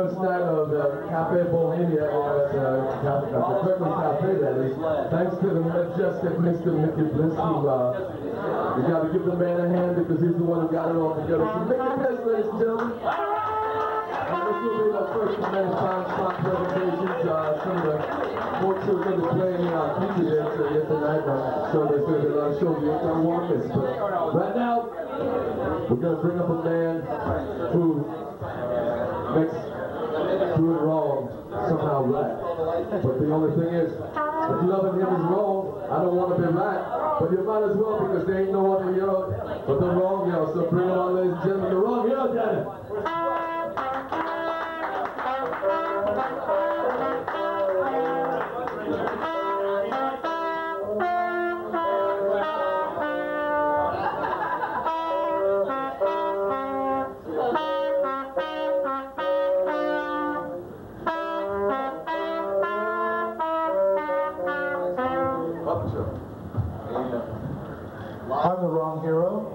first night of the Cafe Bohemia at the Kirkland Cafe, that is. Thanks to the majestic Mr. Mickey Bliss, who we got to give the man a hand because he's the one who got it all together. So Mickey Bliss, ladies and gentlemen. And this will be our first of many fine spot presentations. Some of the folks who are going to be playing on Pizza Dance here tonight. I'm sure there's going to be a lot of shows you don't want to miss. But right now, we're going to bring up a man who makes doing wrong somehow right. But the only thing is, if loving him is wrong, I don't want to be right. But you might as well, because there ain't no other hero but the wrong hero. So bring it on, ladies and gentlemen, the wrong hero, Daddy. I'm the wrong hero.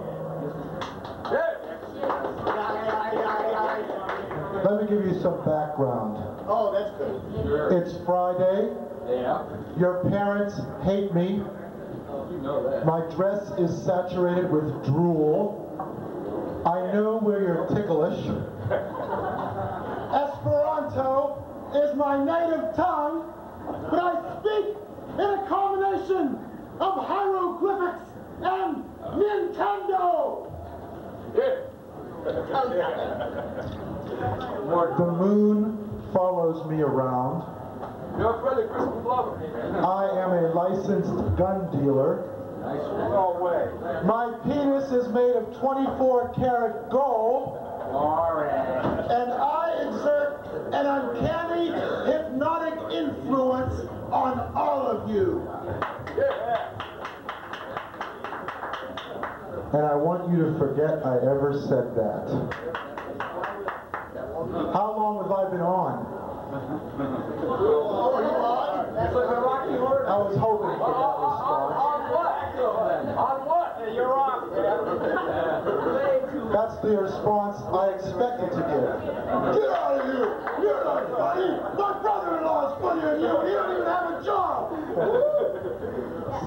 Let me give you some background. Oh, that's good. Sure. It's Friday. Yeah. Your parents hate me. Oh, you know that. My dress is saturated with drool. I know where you're ticklish. Esperanto is my native tongue, but I speak in a combination of hieroglyphics and Nintendo! The moon follows me around. Your brother, Christopher Glover. I am a licensed gun dealer. Nice. No way. My penis is made of 24-karat gold. Alright. And I exert an uncanny hypnotic influence on all of you. Yeah. And I want you to forget I ever said that. How long have I been on? I was hoping for that response. On what? On what? Yeah, you're on. That's the response I expected to get. Get out of here! You're not funny! My brother-in-law is funnier than you! He don't even have a job!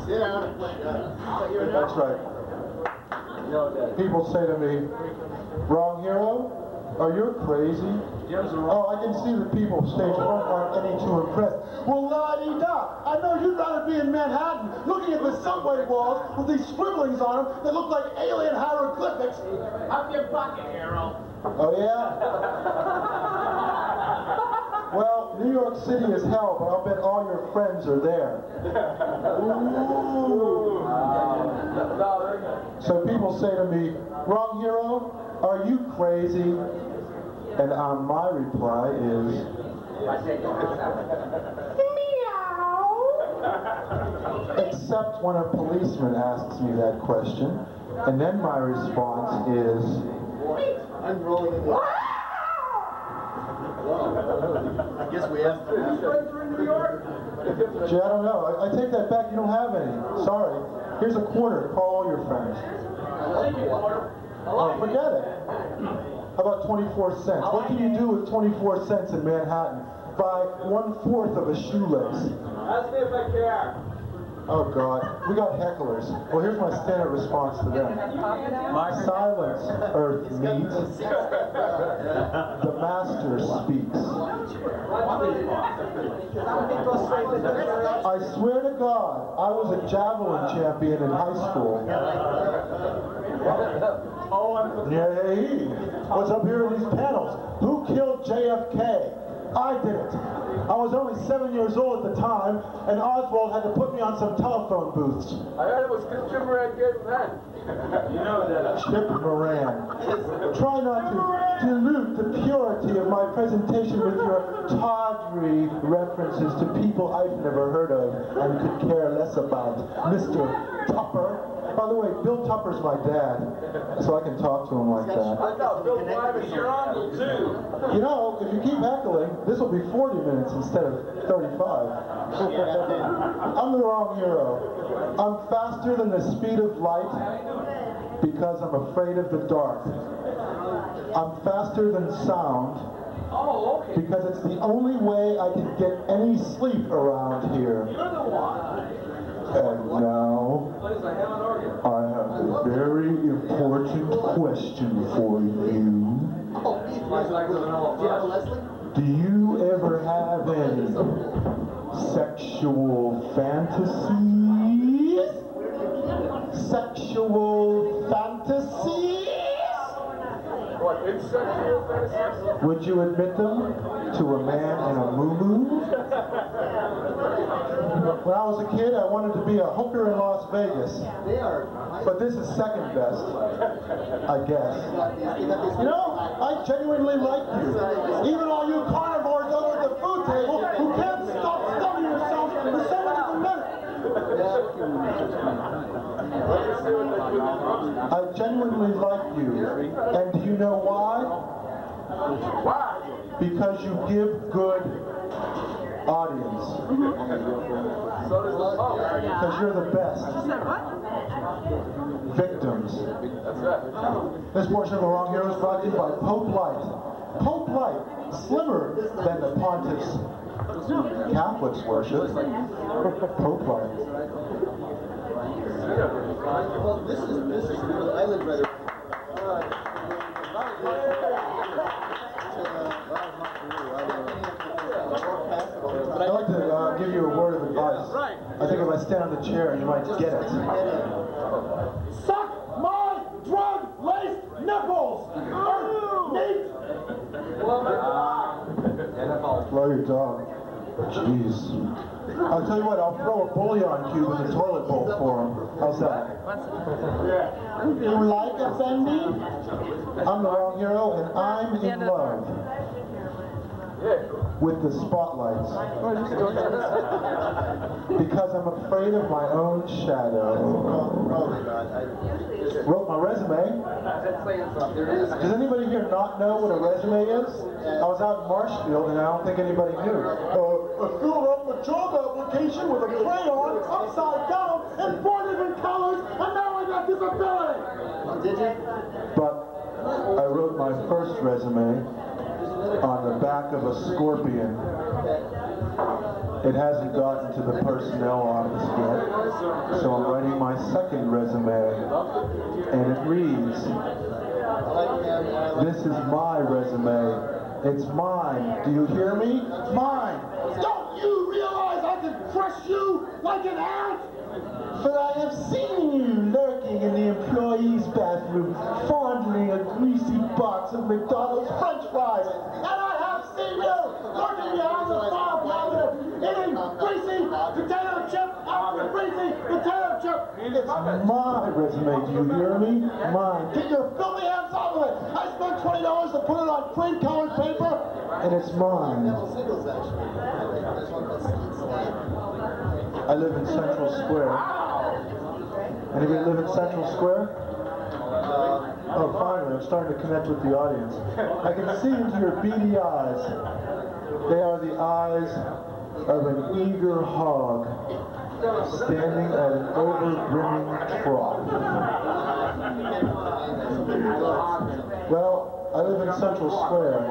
Yeah. That's right. People say to me, wrong hero? Are you crazy? Oh, I can see the people stage front aren't any too impressed. Well, la-di-da! I know you'd rather be in Manhattan looking at the subway walls with these scribblings on them that look like alien hieroglyphics. Up your pocket, hero. Oh, yeah? Well, New York City is hell, but I'll bet all your friends are there. Ooh. So people say to me, wrong hero, are you crazy? And my reply is, meow. Except when a policeman asks me that question. And then my response is, I'm rolling in. I guess we have to. New York? gee, I don't know. I take that back. You don't have any. Sorry. Here's a quarter. Call all your friends. Oh, forget it. How about 24 cents? What can you do with 24 cents in Manhattan? Buy 1/4 of a shoelace. Ask me if I care. Oh, God. We got hecklers. Well, here's my standard response to them. Silence, Earth meets. The Master speaks. I swear to God, I was a javelin champion in high school. Yay! What's up here in these panels? Who killed JFK? I did it. I was only 7 years old at the time, and Oswald had to put me on some telephone booths. I heard it was Chip Moran gave that. You know that. Chip Moran. Try not to dilute the purity of my presentation with your tawdry references to people I've never heard of and could care less about. Mr. Tupper. By the way, Bill Tupper's my dad, so I can talk to him like that. I know, Bill Wyman's your uncle, too. You know, if you keep heckling, this will be 40 minutes instead of 35. I'm the wrong hero. I'm faster than the speed of light because I'm afraid of the dark. I'm faster than sound Oh, okay. Because it's the only way I can get any sleep around here. You're the one. And now, Plays a Hammond organ. I have a very important question for you. Plays like the vanilla Leslie. Do you ever have any sexual fantasies? Sexual fantasies? What, insexual fantasies? Would you admit them to a man in a moo-moo? When I was a kid, I wanted to be a hooker in Las Vegas. But this is second best, I guess. You know, I genuinely like you. Even all you carnivores over at the food table who can't stop stuffing yourselves for so much as a minute. I genuinely like you. And do you know why? Why? Because you give good audience. So does the Pope. Because you're the best. Victims. That's right. This portion of The Wrong Hero is brought to you by Pope Light. Pope Light, slimmer than the pontiffs Catholics worship. Pope Light. Well, this is I live right I'd like to give you a word of advice. I think if I stand on the chair, you might get it. Suck my drug-laced nipples! Neat! Blow your dog. Jeez. I'll tell you what, I'll throw a bouillon cube in the toilet bowl for him. How's that? You like it, Fendi? I'm the Wrong Hero, and I'm in love with the spotlights. Because I'm afraid of my own shadow. Wrote my resume. Does anybody here not know what a resume is? I was out in Marshfield and I don't think anybody knew. I filled up a job application with a crayon upside down in 4 different colors and now I got disability! Did you? But I wrote my first resume on the back of a scorpion. It hasn't gotten to the personnel office yet, so I'm writing my second resume, and it reads, "This is my resume. It's mine. Do you hear me? Mine. Don't you realize I can crush you like an ant? For I have seen you lurking in the employee's bathroom, fondling a greasy box of McDonald's French fries. And I have seen you lurking behind the file cabinet, eating greasy potato chip after greasy potato chip. It's my resume, do you hear me? Mine. Get your filthy hands off of it. I spent $20 to put it on cream colored paper, and it's mine. I live in Central Square. Anybody live in Central Square? Oh, finally, I'm starting to connect with the audience. I can see into your beady eyes. They are the eyes of an eager hog standing at an over-brimming trough. Well, I live in Central Square.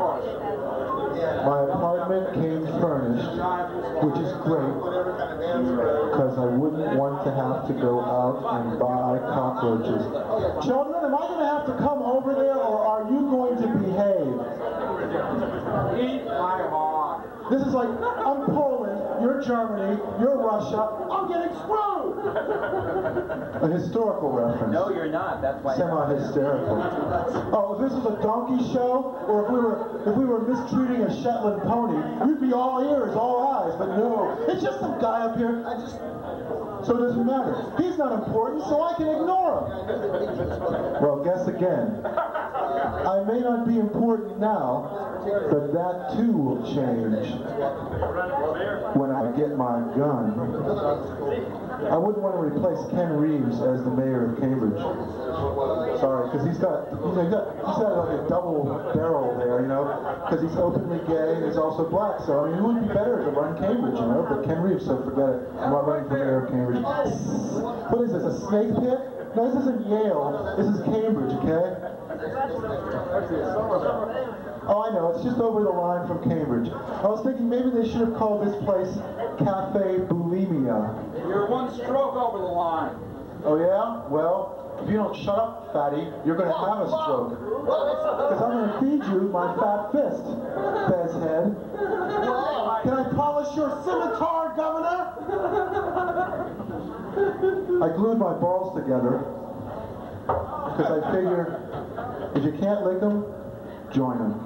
My apartment came furnished, which is great, because I wouldn't want to have to go out and buy cockroaches. Children, am I going to have to come over there, or are you going to behave? Eat my hog. This is like, I'm Poland, you're Germany, you're Russia, I'm getting screwed! A historical reference. No, you're not. That's why. Semi-hysterical. Oh, if this was a donkey show, or if we were mistreating a Shetland pony, you'd be all ears, all eyes, but no. It's just some guy up here. So it doesn't matter. He's not important, so I can ignore him. Well, guess again. I may not be important now, but that too will change when I get my gun. I wouldn't want to replace Ken Reeves as the mayor of Cambridge. Sorry, because he's got like a double barrel there, you know, because he's openly gay and he's also black. So I mean, who would be better to run Cambridge, you know? But Ken Reeves, so forget it. I'm not running for mayor of Cambridge. What is this? A snake pit? No, this isn't Yale. This is Cambridge, okay? Oh, I know, it's just over the line from Cambridge. I was thinking maybe they should have called this place Cafe Bohemia. You're one stroke over the line. Oh yeah? Well, if you don't shut up, fatty, you're going to have a stroke. Because I'm going to feed you my fat fist, Bez head. Can I polish your scimitar, Governor? I glued my balls together because I figured if you can't lick them, join them.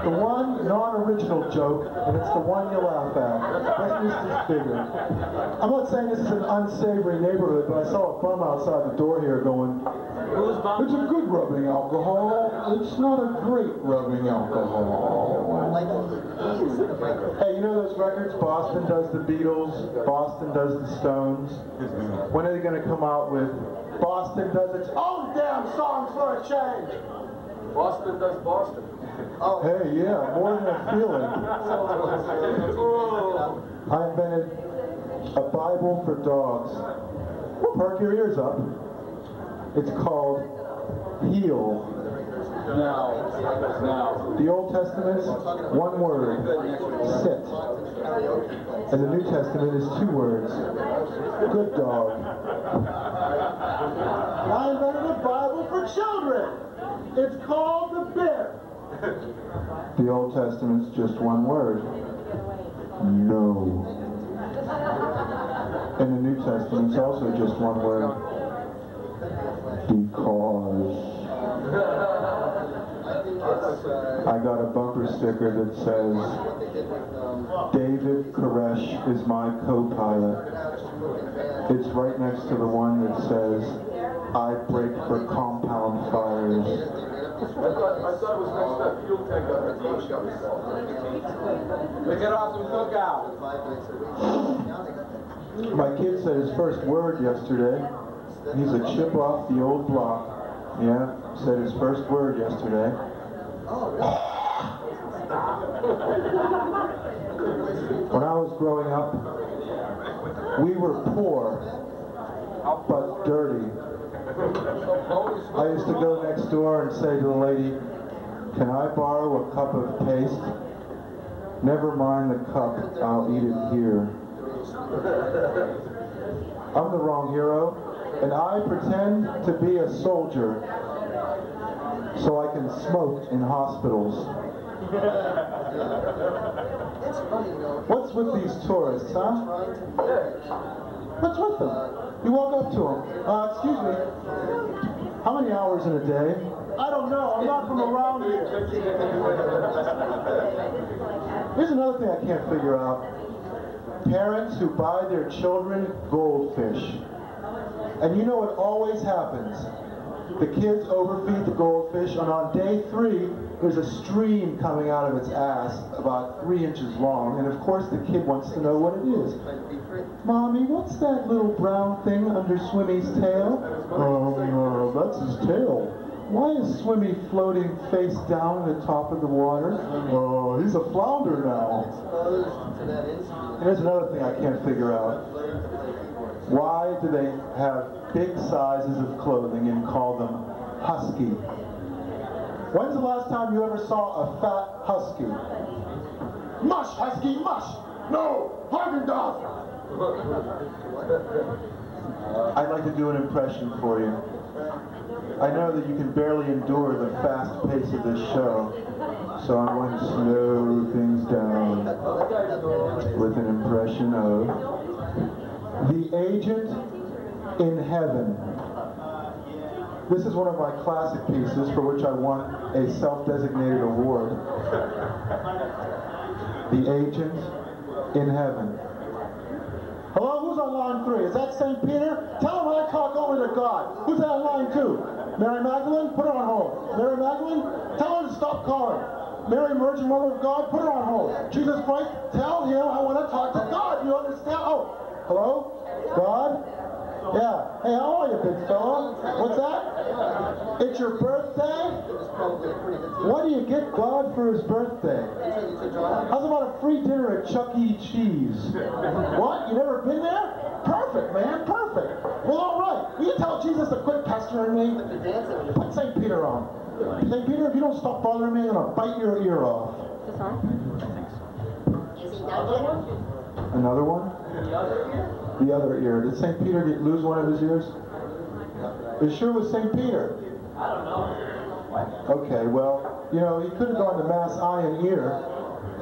The one non-original joke, and it's the one you laugh at. That's just this bigger. I'm not saying this is an unsavory neighborhood, but I saw a bum outside the door here going, it's a good rubbing alcohol. It's not a great rubbing alcohol. Hey, you know those records? Boston does the Beatles, Boston does the Stones. When are they going to come out with Boston does its own damn songs for a change? Boston does Boston. Oh. Hey, yeah, more than a feeling. I invented a Bible for dogs. Perk your ears up. It's called Heal. No. The Old Testament is one word, sit. And the New Testament is two words, good dog. I invented a Bible for children. It's called the Bear. The Old Testament's just one word, no. And the New Testament's also just one word, because. I got a bumper sticker that says, David Koresh is my co-pilot. It's right next to the one that says, I brake for compound fires. I thought it was next to that fuel tank on the They get off the lookout. My kid said his first word yesterday. He's a chip off the old block. Yeah, said his first word yesterday. When I was growing up, we were poor, but dirty. I used to go next door and say to the lady, can I borrow a cup of paste? Never mind the cup, I'll eat it here. I'm the wrong hero, and I pretend to be a soldier so I can smoke in hospitals. What's with these tourists, huh? What's with them? You walk up to them. Excuse me. How many hours in a day? I don't know. I'm not from around here. Here's another thing I can't figure out. Parents who buy their children goldfish. And you know what always happens? The kids overfeed the goldfish, and on day 3, there's a stream coming out of its ass about 3 inches long, and of course the kid wants to know what it is. Mommy, what's that little brown thing under Swimmy's tail? That's his tail. Why is Swimmy floating face down at the top of the water? Oh, he's a flounder now. And here's another thing I can't figure out. Why do they have big sizes of clothing and call them husky? When's the last time you ever saw a fat husky? Mush, husky, mush! No! Haagen-Dazs! I'd like to do an impression for you. I know that you can barely endure the fast pace of this show, so I'm going to slow things down with an impression of The Agent in Heaven. This is one of my classic pieces for which I won a self-designated award. The Agent in Heaven. Hello, who's on line 3? Is that St. Peter? Tell him I talk over to God. Who's on line 2? Mary Magdalene? Put her on hold. Mary Magdalene? Tell her to stop calling. Mary Virgin Mother of God? Put her on hold. Jesus Christ? Tell him I want to talk to God. You understand? Oh, hello? God? Yeah. Hey, how are you, big fella? What's that? It's your birthday? What do you get God for his birthday? How's about a free dinner at Chuck E. Cheese? What? You never been there? Perfect, man. Perfect. Well, all right. Will you tell Jesus to quit pestering me? Put St. Peter on. St. Peter, if you don't stop bothering me, I'm going to bite your ear off. This on? Is he done yet? Another one? The other ear. Did St. Peter lose one of his ears? It sure was St. Peter. I don't know. Okay, well, you know, he could have gone to Mass Eye and Ear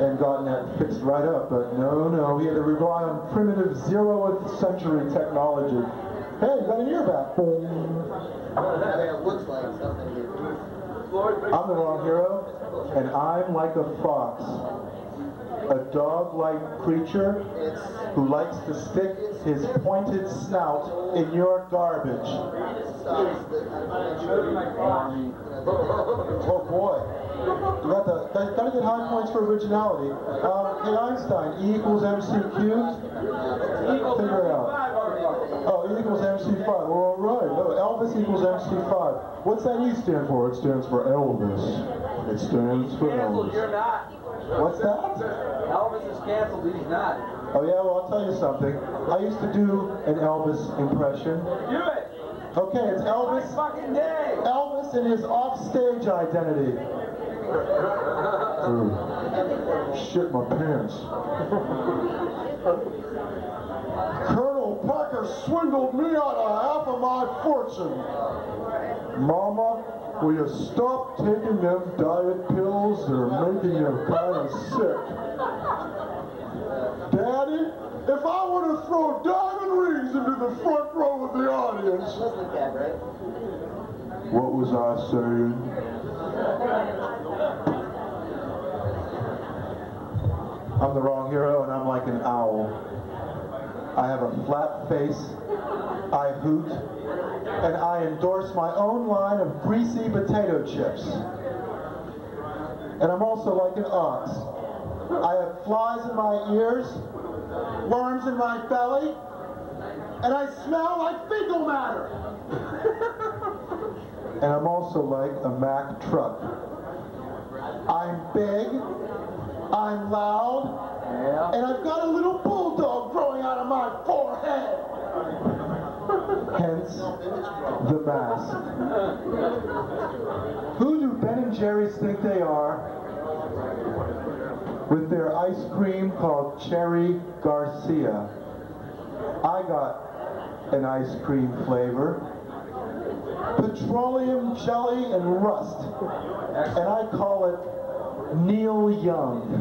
and gotten that fixed right up, but no, he had to rely on primitive 0th century technology. Hey, you got an ear back. Boom. It looks like something here. I'm the wrong hero, and I'm like a fox. A dog-like creature who likes to stick his pointed snout in your garbage. Oh boy. You gotta get high points for originality. Hey Einstein, E equals MC cubed? Figure it out. Oh, E equals MC5. Well, all right. No, Elvis equals MC5. What's that E stand for? It stands for Elvis. It stands for Elvis. You're not. What's that? Elvis is canceled, he's not. Oh yeah, well I'll tell you something. I used to do an Elvis impression. Do it! Okay, it's Elvis. Every fucking day! Elvis and his offstage identity. Shit my pants. Colonel Parker swindled me out of half of my fortune. Mama, will you stop taking them diet pills? They're making you kind of sick. Daddy, if I were to throw diamond rings into the front row of the audience. What was I saying? I'm the wrong hero and I'm like an owl. I have a flat face, I hoot, and I endorse my own line of greasy potato chips. And I'm also like an ox. I have flies in my ears, worms in my belly, and I smell like fecal matter. And I'm also like a Mack truck. I'm big, I'm loud, and I've got a little bulldog growing out of my forehead. Hence, the mask. Who do Ben and Jerry's think they are with their ice cream called Cherry Garcia? I got an ice cream flavor. Petroleum jelly and rust. And I call it Neil Young.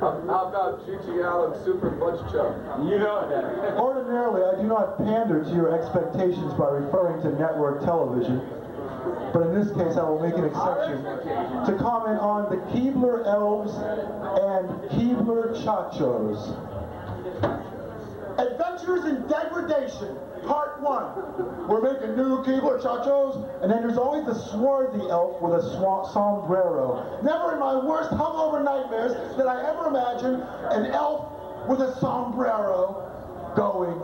How about Gigi Allen's Super Punch Chug? You know that. Ordinarily, I do not pander to your expectations by referring to network television, but in this case, I will make an exception to comment on the Keebler Elves and Keebler Chachos. Adventures in Degradation, Part 1. We're making new Keebler Chachos, and then there's always the swarthy elf with a sombrero. Never in my worst hungover nightmares did I ever imagine an elf with a sombrero going,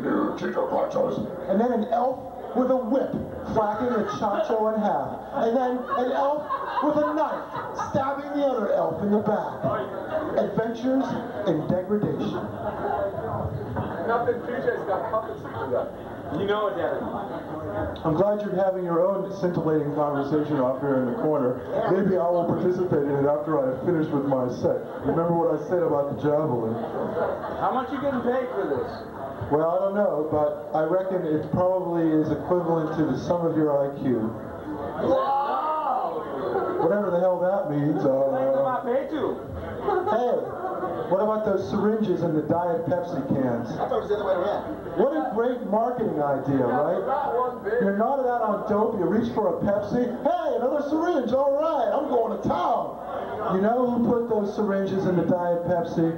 new Keebler Chachos, and then an elf with a whip cracking a chacho in half, and then an elf with a knife stabbing the other elf in the back. Adventures in Degradation. Nothing, PJ's got puppets to do that. You know it, Devin. I'm glad you're having your own scintillating conversation off here in the corner. Maybe I will participate in it after I have finished with my set. Remember what I said about the javelin. How much you getting paid for this? Well, I don't know, but I reckon it probably is equivalent to the sum of your IQ. Wow! Whatever the hell that means. Where am I paid to? Hey, what about those syringes in the Diet Pepsi cans? I thought it was the other way around. What a great marketing idea, right? You're nodded out on dope, you reach for a Pepsi. Hey, another syringe, all right, I'm going to town. You know who put those syringes in the Diet Pepsi?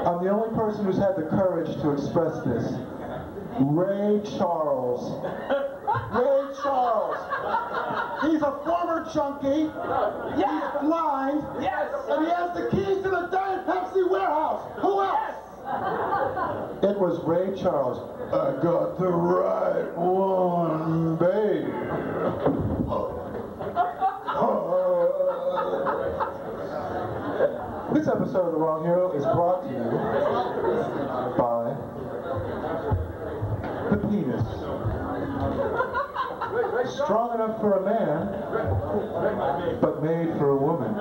I'm the only person who's had the courage to express this. Ray Charles. Ray Charles. He's a former junkie. He's blind. Yes! And he has the keys to the Diet Pepsi warehouse. Who else? It was Ray Charles. I got the right one, babe. This episode of The Wrong Hero is brought to you by the penis. Strong enough for a man, but made for a woman.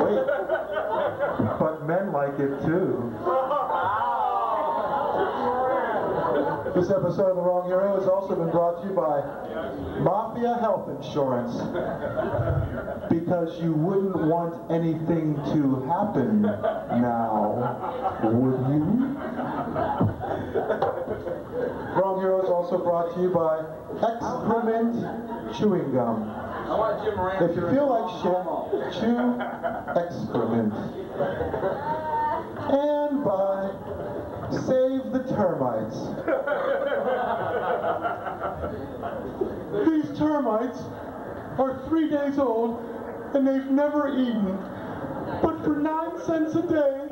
Wait, but men like it too. This episode of The Wrong Hero has also been brought to you by Mafia Health Insurance. Because you wouldn't want anything to happen now, would you? Wrong Hero is also brought to you by Excrement Chewing Gum. If you feel like shit, chew excrement. And by Save the Termites. These termites are 3 days old and they've never eaten. But for 9 cents a day,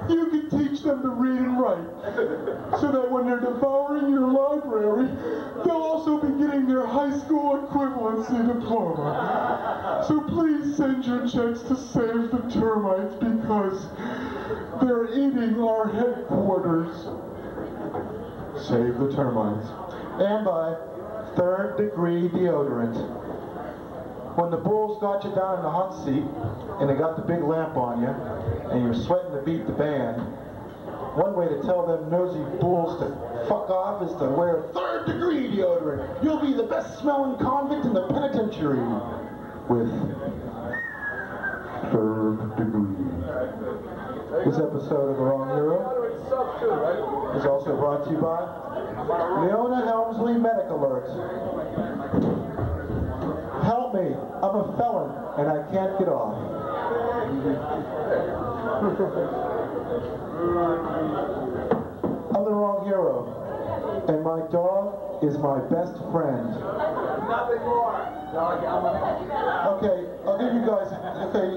you can teach them to read and write. So that when they're devouring your library, they'll also be getting their high school equivalency diploma. So please send your checks to Save the Termites because they're eating our headquarters. Save the Termites. And by Third Degree Deodorant. When the bulls got you down in the hot seat and they got the big lamp on you and you're sweating to beat the band, one way to tell them nosy bulls to fuck off is to wear Third Degree Deodorant. You'll be the best smelling convict in the penitentiary with Third Degree. This episode of The Wrong Hero is also brought to you by Leona Helmsley Medic Alert. Help me, I'm a felon and I can't get off. I'm the Wrong Hero, and my dog is my best friend. Nothing more. Okay, I'll give you guys, okay,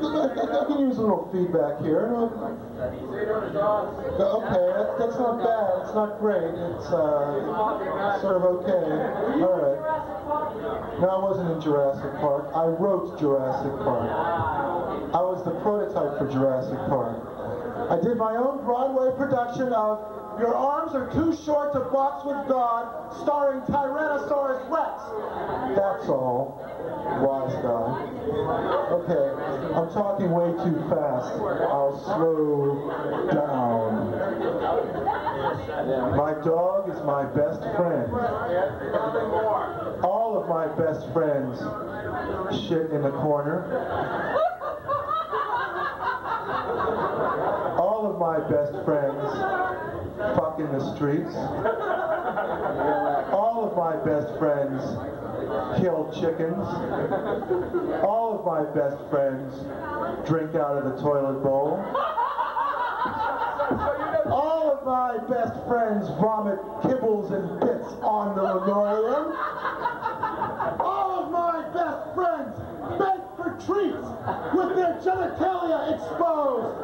I can use a little feedback here. Okay, that's not bad, it's not great, it's sort of okay. Alright. No, I wasn't in Jurassic Park. I wrote Jurassic Park. I was the prototype for Jurassic Park. I did my own Broadway production of Your Arms Are Too Short to Box with God, starring Tyrannosaurus Rex. That's all. Wise guy. Okay, I'm talking way too fast. I'll slow down. My dog is my best friend. All of my best friends shit in the corner. All of my best friends fuck in the streets. All of my best friends kill chickens. All of my best friends drink out of the toilet bowl. All of my best friends vomit kibbles and bits on the linoleum. All of my best friends beg for treats with their genitalia exposed.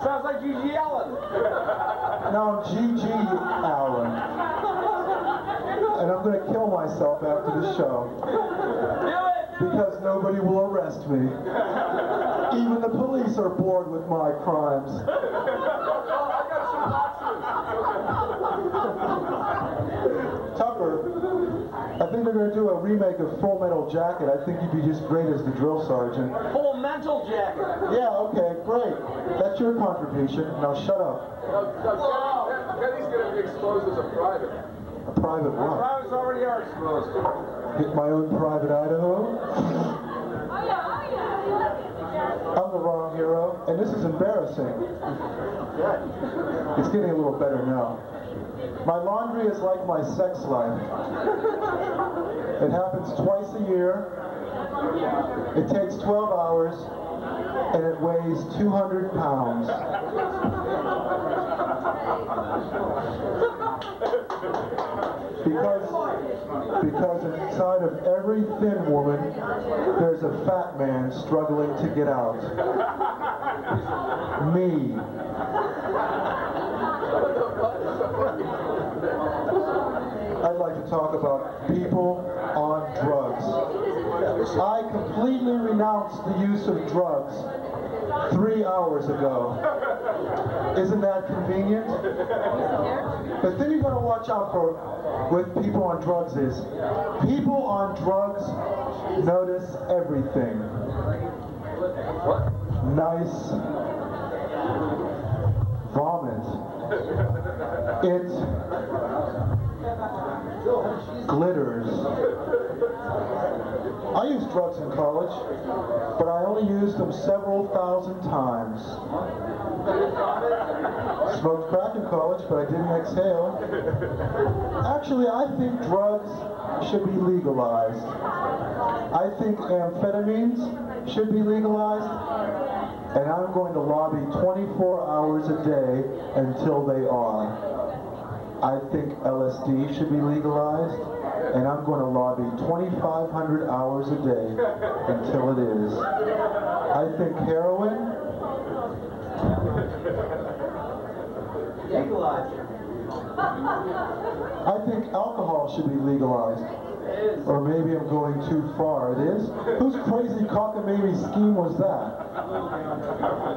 Sounds like Gigi Allen. Now I'm Gigi Allen. And I'm going to kill myself after the show. Because nobody will arrest me. Even the police are bored with my crimes. Tucker, I think they're going to do a remake of Full Metal Jacket. I think you'd be just great as the drill sergeant. Full Mental Jacket. Yeah, okay, great. That's your contribution. Now shut up. Kenny's going to be exposed as a private. A private what? Privates already are exposed. Hit my own private Idaho. I'm the Wrong Hero, and this is embarrassing. It's getting a little better now. My laundry is like my sex life. It happens twice a year. It takes 12 hours, and it weighs 200 pounds. Because inside of every thin woman, there's a fat man struggling to get out. Me. I like to talk about people on drugs. I completely renounced the use of drugs 3 hours ago. Isn't that convenient? The thing you gotta watch out for with people on drugs is people on drugs notice everything. Nice vomit. It glitters. I used drugs in college, but I only used them several thousand times. Smoked crack in college, but I didn't exhale. Actually, I think drugs should be legalized. I think amphetamines should be legalized, and I'm going to lobby 24 hours a day until they are. I think LSD should be legalized, and I'm going to lobby 2,500 hours a day until it is. I think heroin, Legalized. I think alcohol should be legalized. Or maybe I'm going too far. It is? Whose crazy cockamamie scheme was that?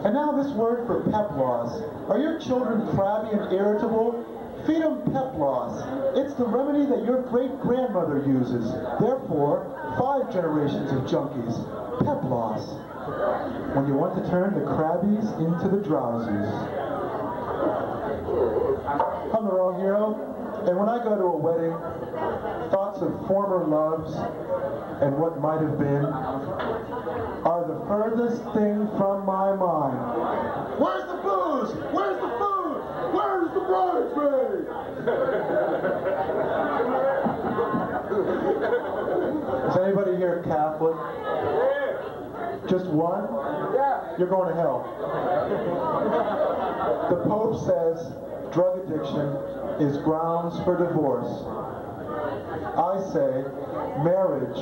And now this word for pep loss. Are your children crabby and irritable? Feed them pep loss. It's the remedy that your great-grandmother uses. Therefore, 5 generations of junkies. Pep loss. When you want to turn the crabbies into the drowsies. I'm the wrong hero. And when I go to a wedding, thoughts of former loves and what might have been are the furthest thing from my mind. Where's the booze? Where's the food? Where's the bridesmaid? Is anybody here Catholic? Just one? You're going to hell. The Pope says drug addiction is grounds for divorce. I say marriage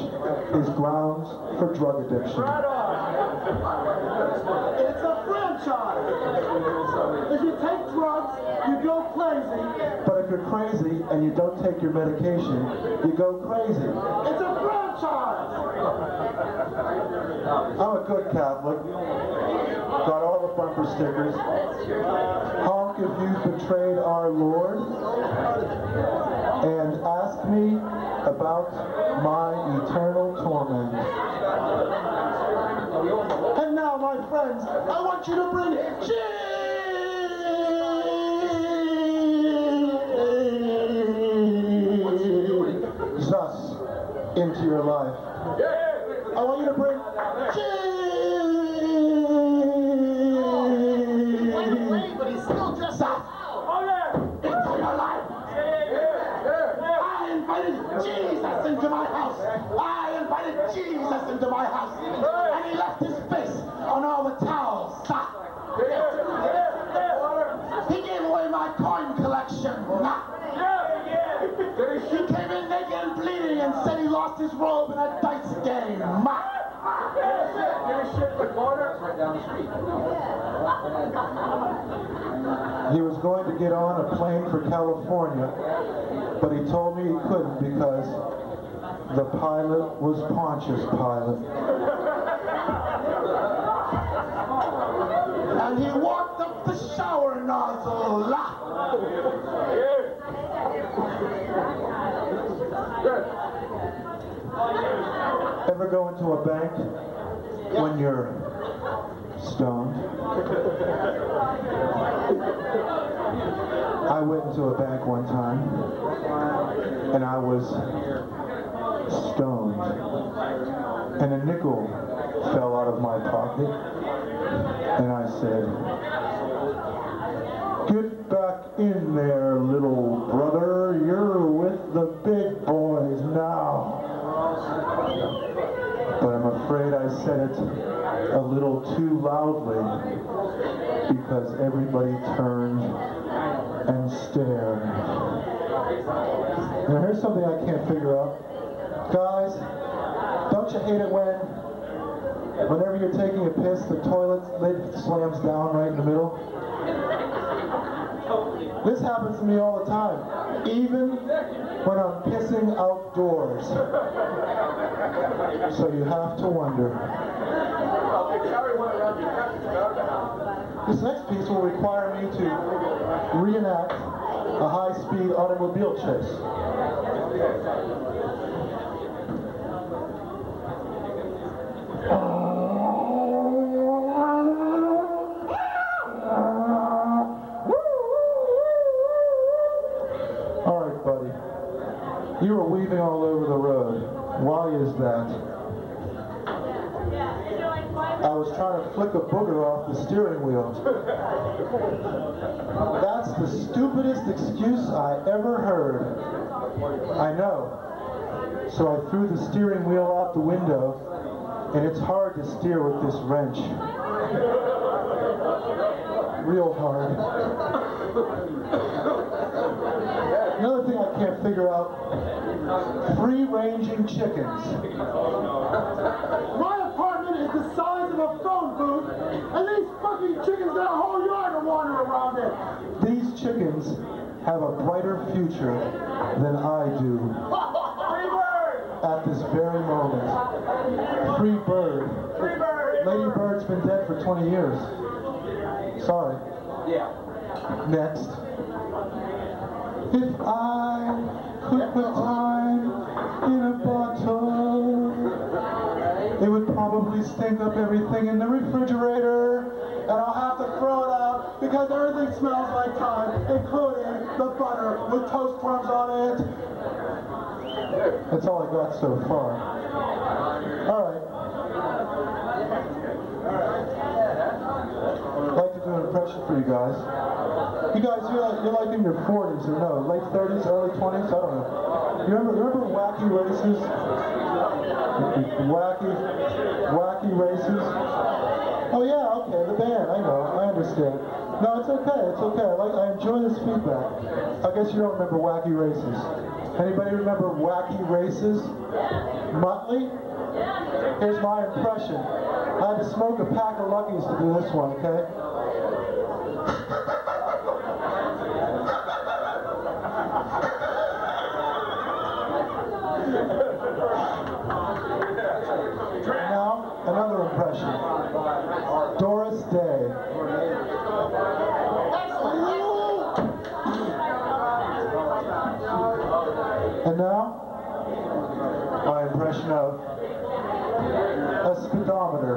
is grounds for drug addiction. It's a franchise. If you take drugs, you go crazy. But if you're crazy and you don't take your medication, you go crazy. It's a franchise. I'm a good Catholic. Got all the bumper stickers. Honk if you've betrayed our Lord. And ask me about my eternal torment. And now, my friends, I want you to bring Jesus into your life. I want you to bring But he's still just into your life. I invited Jesus into my house. I invited Jesus into my house. And he left his face on all the towels. He gave away my coin collection. He came in naked and bleeding and said he lost his robe in a dice game. He was going to get on a plane for California, but he told me he couldn't because the pilot was Pontius Pilate. And he walked up the shower nozzle. Ever go into a bank when you're stoned? I went into a bank one time and I was stoned and a nickel fell out of my pocket and I said, "Get back in there, little brother, you're with the big boys now." But I'm afraid I said it a little too loudly because everybody turned and stared. Now here's something I can't figure out. Guys, don't you hate it when whenever you're taking a piss, the toilet lid slams down right in the middle? This happens to me all the time, even when I'm pissing outdoors. So you have to wonder. This next piece will require me to reenact a high-speed automobile chase. Alright, buddy. You were weaving all over the road. Why is that? I was trying to flick a booger off the steering wheel. That's the stupidest excuse I ever heard. I know. So I threw the steering wheel out the window, and it's hard to steer with this wrench. Real hard. Another thing I can't figure out, free-ranging chickens. My apartment is the size of a phone booth, and these fucking chickens got a whole yard to wander around in. These chickens have a brighter future than I do. Free bird! At this very moment. Free bird. Free bird! Lady Bird's been dead for 20 years. Sorry. Yeah. Next. If I could put time in a bottle, it would probably stink up everything in the refrigerator, and I'll have to throw it out because everything smells like time, including the butter with toast crumbs on it. That's all I got so far. All right. I'd like to do an impression for you guys. You guys, you're like in your 40s or no, late 30s, early 20s, I don't know. You remember Wacky Races? Wacky Races? Oh yeah, okay, the band, I know, I understand. No, it's okay, it's okay. I enjoy this feedback. I guess you don't remember Wacky Races. Anybody remember Wacky Races? Muttley? Here's my impression. I had to smoke a pack of Luckies to do this one, okay? Now, another impression. Doris Day. And now, my impression of a speedometer.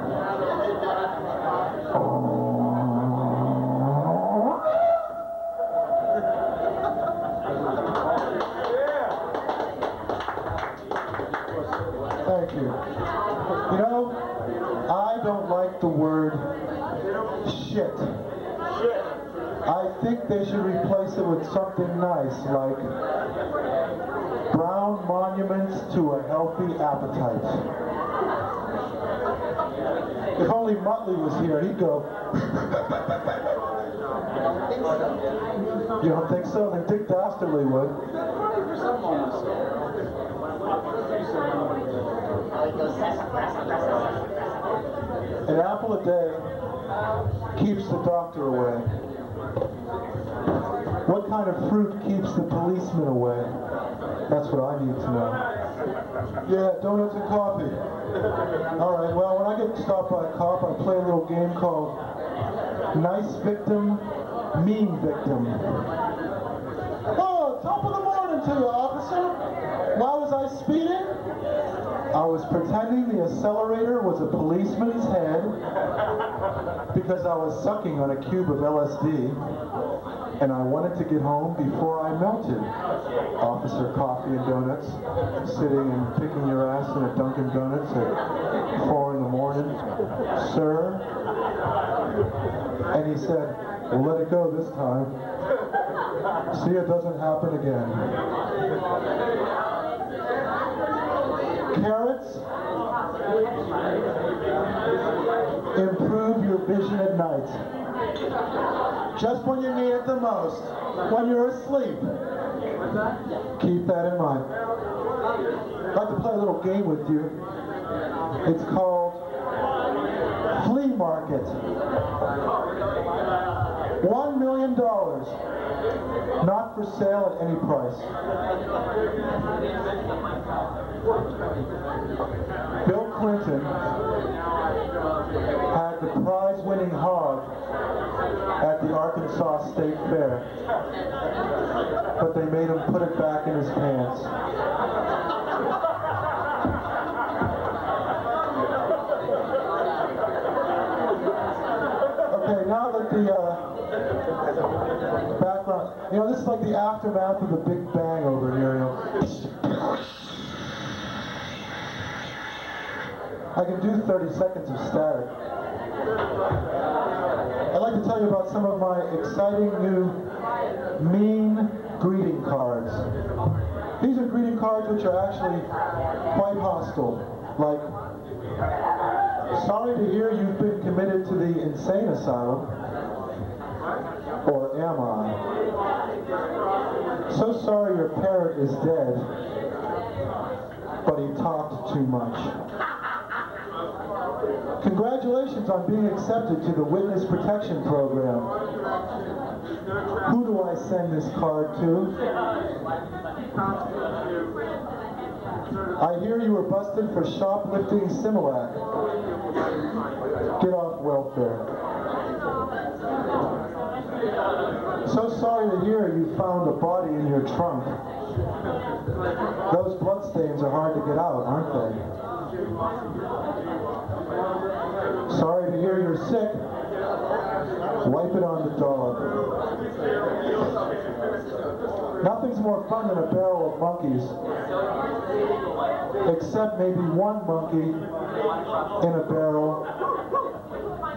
Thank you. You know, I don't like the word shit. I think they should replace it with something nice, like brown monuments to a healthy appetite. If only Muttley was here, he'd go. You don't think so? Then Dick Dastardly would. An apple a day keeps the doctor away. What kind of fruit keeps the policeman away? That's what I need to know. Yeah, donuts and coffee. All right, well, when I get stopped by a cop, I play a little game called Nice Victim, Mean Victim. Oh, top of the morning to you, officer. Why was I speeding? I was pretending the accelerator was a policeman's head because I was sucking on a cube of LSD. And I wanted to get home before I melted. Officer Coffee and Donuts, sitting and picking your ass in a Dunkin' Donuts at 4 in the morning. Sir? And he said, well, let it go this time. See, it doesn't happen again. Carrots? Improve your vision at night. Just when you need it the most, when you're asleep. Keep that in mind. I'd like to play a little game with you. It's called Flea Market. $1 million. Not for sale at any price. Bill Clinton had the prize-winning hog at the Arkansas State Fair, but they made him put it back in his pants. Okay, now that the background, you know, this is like the aftermath of the Big Bang over here, you know. I can do 30 seconds of static. I'd like to tell you about some of my exciting new mean greeting cards. These are greeting cards which are actually quite hostile. Like, sorry to hear you've been committed to the insane asylum. Or am I? So sorry your parrot is dead, but he talked too much. Congratulations on being accepted to the Witness Protection Program. Who do I send this card to? I hear you were busted for shoplifting Similac. Get off welfare. So sorry to hear you found a body in your trunk. Those bloodstains are hard to get out, aren't they? Sorry to hear you're sick. Wipe it on the dog. Nothing's more fun than a barrel of monkeys. Except maybe one monkey in a barrel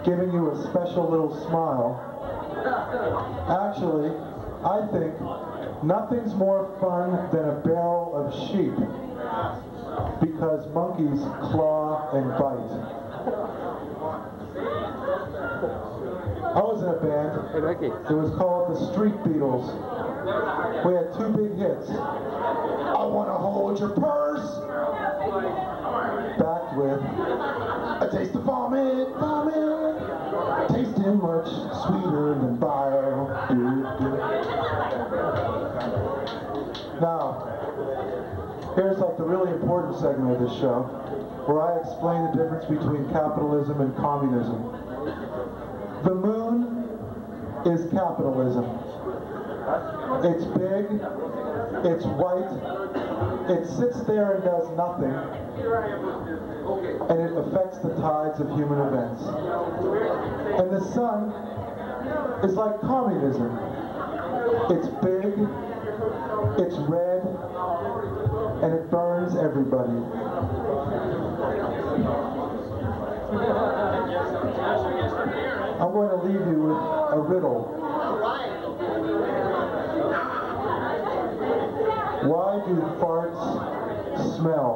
giving you a special little smile. Actually, I think nothing's more fun than a barrel of sheep, because monkeys claw and bite. I was in a band. It was called the Street Beatles. We had two big hits. I Want to Hold Your Purse, backed with A Taste of Vomit, Vomit, tasting much sweeter than bile. Now, here's like the really important segment of this show, where I explain the difference between capitalism and communism. The moon is capitalism. It's big, it's white, it sits there and does nothing, and it affects the tides of human events. And the sun is like communism. It's big, it's red, and it burns everybody. I'm going to leave you with a riddle. Why do farts smell?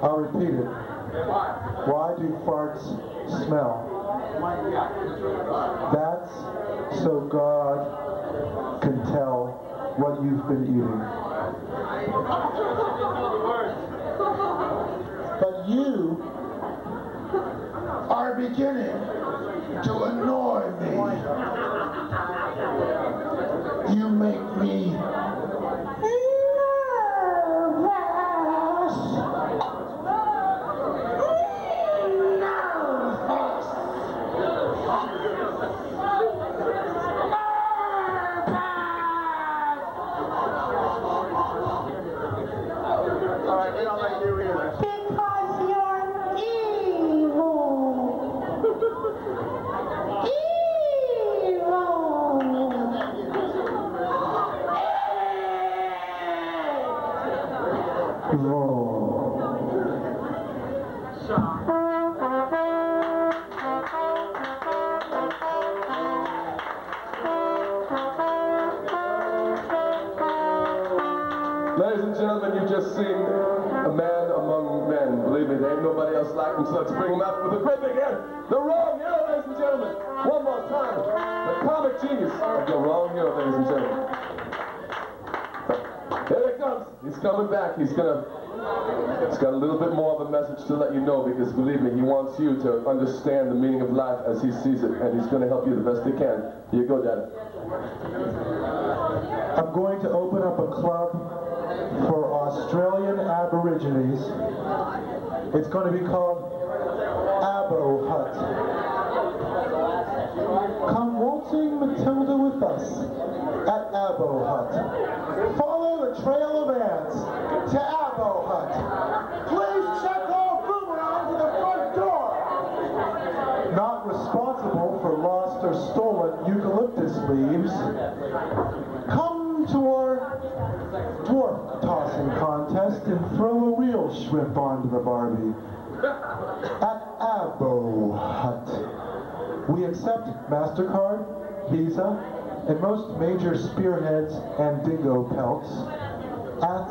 I'll repeat it. Why do farts smell? That's so God can tell what you've been eating. But you are beginning to annoy me. You make me Ladies and gentlemen, you've just seen a man among men. Believe me, there ain't nobody else like him, so let's bring him out with a great big hand. The Wrong Hero, ladies and gentlemen. One more time. The comic genius of The Wrong Hero, ladies and gentlemen. Here it comes. He's coming back. He's got a little bit more of a message to let you know, because believe me, he wants you to understand the meaning of life as he sees it, and he's going to help you the best he can. Here you go, Daddy. I'm going to open up a club for Australian Aborigines. It's going to be called Abo Hut. Come waltzing Matilda with us at Abo Hut. Follow the trail of ants to Abo Hut. Please check all boomerangs at the front door. Not responsible for lost or stolen eucalyptus leaves. Come to our dwarf tossing contest and throw a real shrimp onto the Barbie at Abo Hut. We accept MasterCard, Visa, and most major spearheads and dingo pelts at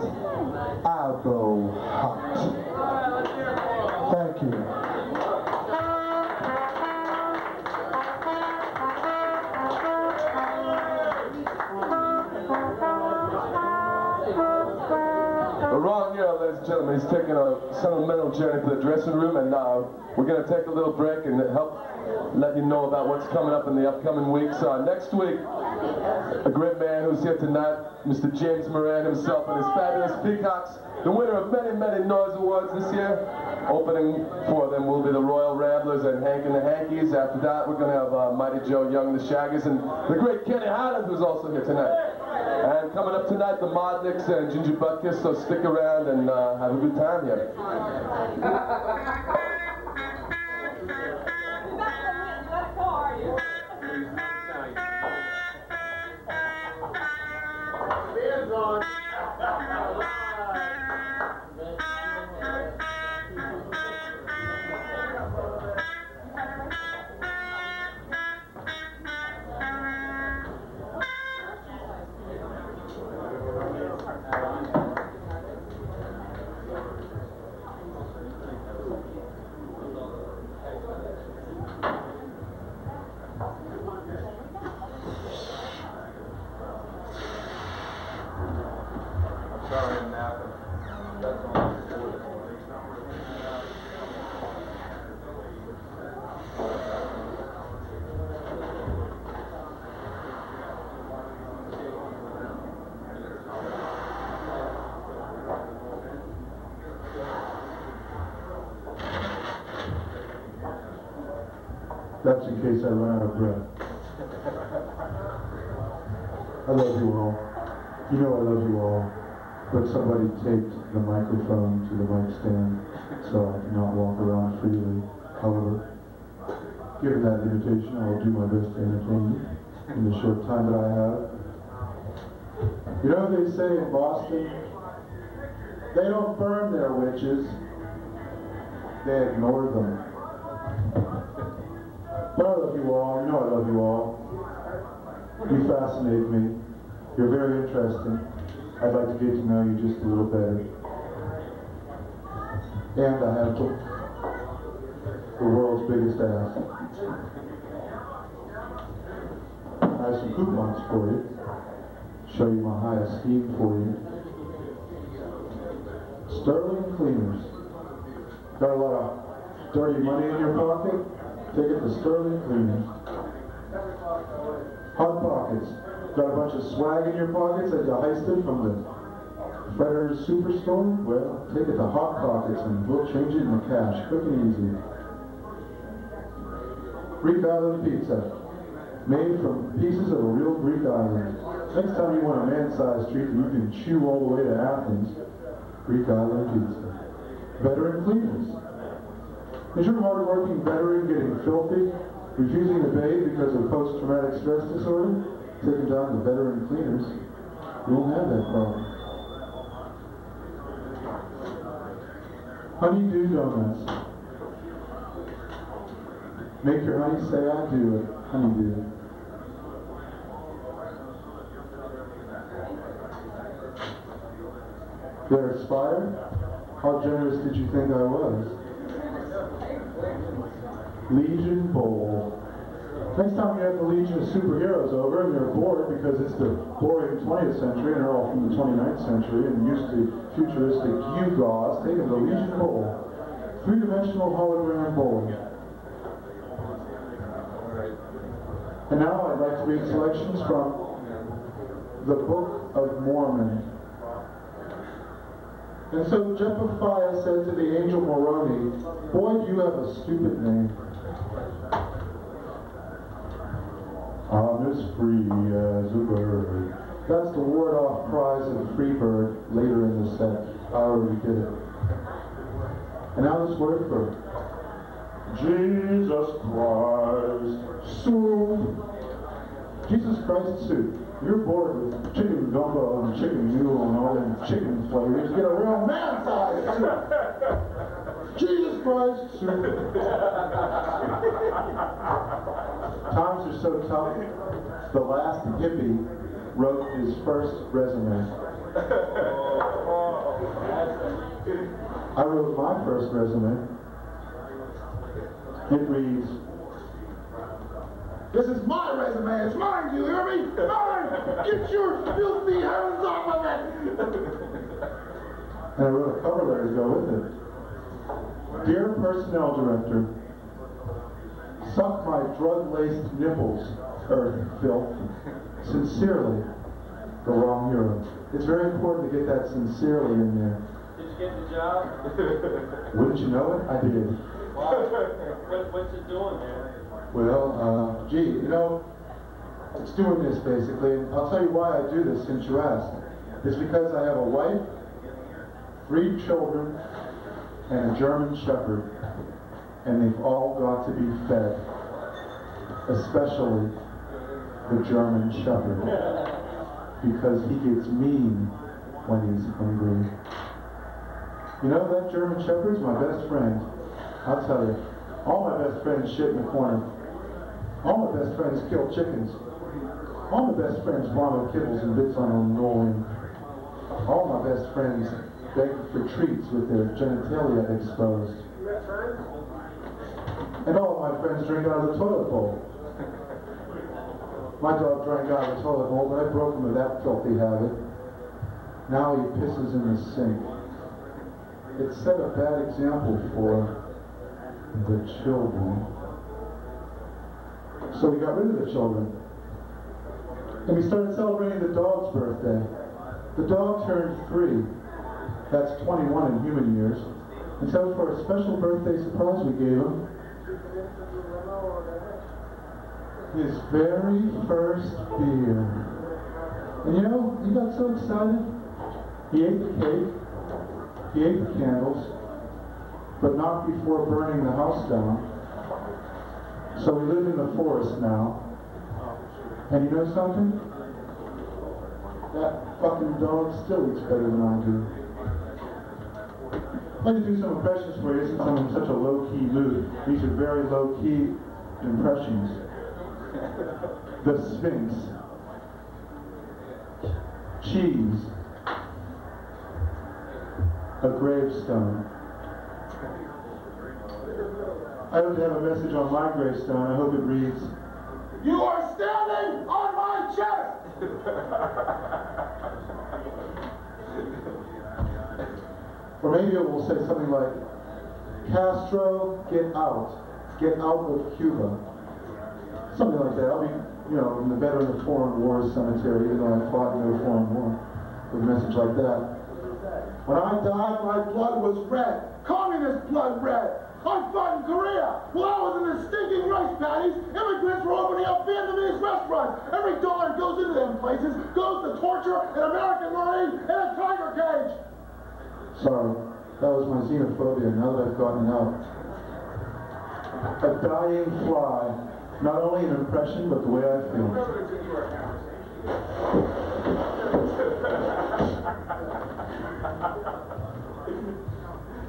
Abo Hut. Thank you. Ron here, ladies and gentlemen, he's taking a sentimental journey to the dressing room, and we're going to take a little break and help let you know about what's coming up in the upcoming weeks. Next week, a great man who's here tonight, Mr. James Moran himself and his fabulous Peacocks, the winner of many, many Noise Awards this year. Opening for them will be the Royal Ramblers and Hank and the Hankies. After that, we're going to have Mighty Joe Young, the Shaggers, and the great Kenny Highland, who's also here tonight. And coming up tonight, the Modnicks and Ginger Butkus, so stick around and have a good time here. That's in case I run out of breath. I love you all. You know I love you all. But somebody taped the microphone to the mic stand, so I cannot walk around freely. However, given that invitation, I will do my best to entertain you in the short time that I have. You know what they say in Boston? They don't burn their witches, they ignore them. But I love you all, you know I love you all. You fascinate me. You're very interesting. I'd like to get to know you just a little better. And I have the world's biggest ass. I have some coupons for you. Show you my high esteem for you. Sterling Cleaners. Got a lot of dirty money in your pocket? Take it to Sterling Cleaners. Hot Pockets. Got a bunch of swag in your pockets that you heisted from the Frederick's Superstore? Well, take it to Hot Pockets and we'll change it into cash, quick and easy. Greek Island Pizza. Made from pieces of a real Greek island. Next time you want a man-sized treat that you can chew all the way to Athens, Greek Island Pizza. Veteran Cleaners. Is your hard-working veteran getting filthy, refusing to bathe because of post-traumatic stress disorder? Take them down to Veteran Cleaners. You won't have that problem. Honey-do donuts. Make your honey say I do it. Honey-do. They're expired? How generous did you think I was? Legion Bowl. Next time you have the Legion of Superheroes over and they're bored because it's the boring 20th century and they're all from the 29th century and used to futuristic gewgaws, take them to the Legion Bowl. Three-dimensional hologram bowling. And now I'd like to read selections from the Book of Mormon. And so Jephthah said to the angel Moroni, "Boy, do you have a stupid name." "I'm as free as a bird." That's the ward-off prize of Freebird later in the set. I already did it. And now this word for Jesus Christ soup. Jesus Christ soup. You're bored with chicken gumbo and chicken noodle and all them chicken flavors. Get a real man-sized soup. Jesus Christ soup. Times are so tough. The last hippie wrote his first resume. I wrote my first resume. It reads, This is my resume. It's mine, do you hear me? Mine! Get your filthy hands off of it! And I wrote a cover letter to go with it. "Dear Personnel Director, suck my drug-laced nipples, earth filth. Sincerely, the wrong hero." It's very important to get that sincerely in there. Did you get the job? Wouldn't you know it? I did. Wow. What's it doing, man? Well, gee, you know, it's doing this basically. And I'll tell you why I do this since you asked. It's because I have a wife, 3 children, and a German Shepherd. And they've all got to be fed. Especially the German Shepherd. Because he gets mean when he's hungry. You know, that German Shepherd's my best friend. I'll tell you, all my best friends shit in the corner. All my best friends kill chickens. All my best friends vomit kibbles and bits on linoleum. All my best friends beg for treats with their genitalia exposed. And all of my friends drink out of the toilet bowl. My dog drank out of the toilet bowl, but I broke him of that filthy habit. Now he pisses in the sink. It set a bad example for the children. So we got rid of the children. And we started celebrating the dog's birthday. The dog turned 3. That's 21 in human years. And so for a special birthday surprise we gave him, his very first beer. And you know, he got so excited. He ate the cake. He ate the candles. But not before burning the house down. So we live in the forest now. And you know something? That fucking dog still eats better than I do. I'd like to do some impressions for you since I'm in such a low-key mood. These are very low-key impressions. The Sphinx. Cheese. A gravestone. I don't have a message on my gravestone. I hope it reads, You are standing on my chest! Or maybe it will say something like, Castro, get out. Get out of Cuba. Something like that. I'll be, you know, in the Veteran of Foreign Wars cemetery, even though I fought no foreign war, with a message like that. When I died, my blood was red. Communist blood red. I fought in Korea. While I was in the stinking rice paddies, immigrants were opening up Vietnamese restaurants. Every dollar goes into them places, goes to torture an American Marine in a tiger cage. Sorry, that was my xenophobia, now that I've gotten out. A dying fly. Not only an impression, but the way I feel.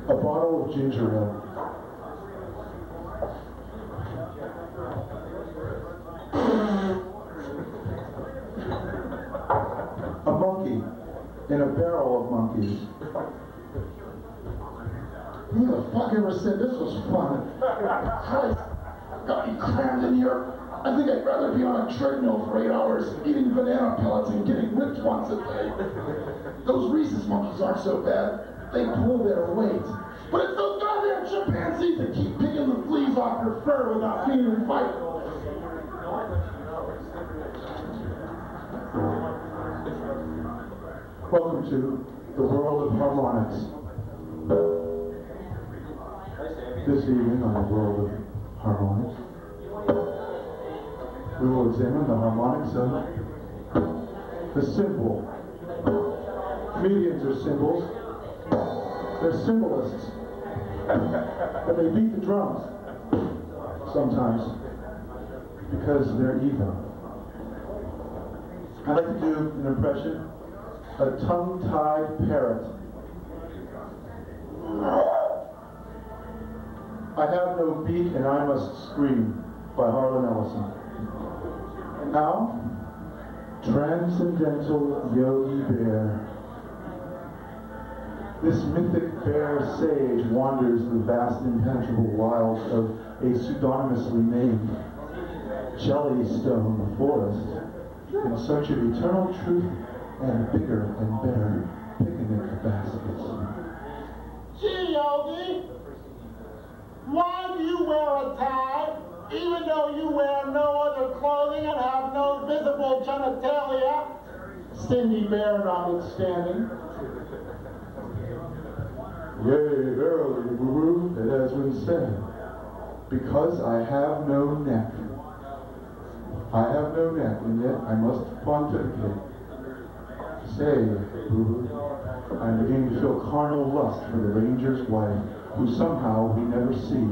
A bottle of ginger ale. A monkey in a barrel of monkeys. Who the fuck ever said this was fun? Christ, got me crammed in here. I think I'd rather be on a treadmill for 8 hours, eating banana pellets and getting whipped once a day. Those rhesus monkeys aren't so bad. They pull their weight. But it's those goddamn chimpanzees that keep picking the fleas off your fur without being invited. Welcome to the world of harmonics. This evening on the world of harmonics, we will examine the harmonics of the symbol. Comedians are symbols. They're symbolists. But they beat the drums sometimes because they're evil. I'd like to do an impression, a tongue-tied parrot. I have no beak and I must scream by Harlan Ellison. And now, Transcendental Yogi Bear. This mythic bear sage wanders the vast impenetrable wilds of a pseudonymously named Jellystone forest in search of eternal truth and bigger and better picnic baskets. Gee, Yogi, why do you wear a tie, even though you wear no other clothing and have no visible genitalia? Cindy Bear notwithstanding. Yea, verily, woo-woo, it has been said, because I have no neck. I have no neck, and yet I must pontificate. Say, boo-boo, I'm beginning to feel carnal lust for the ranger's wife, who somehow we never see.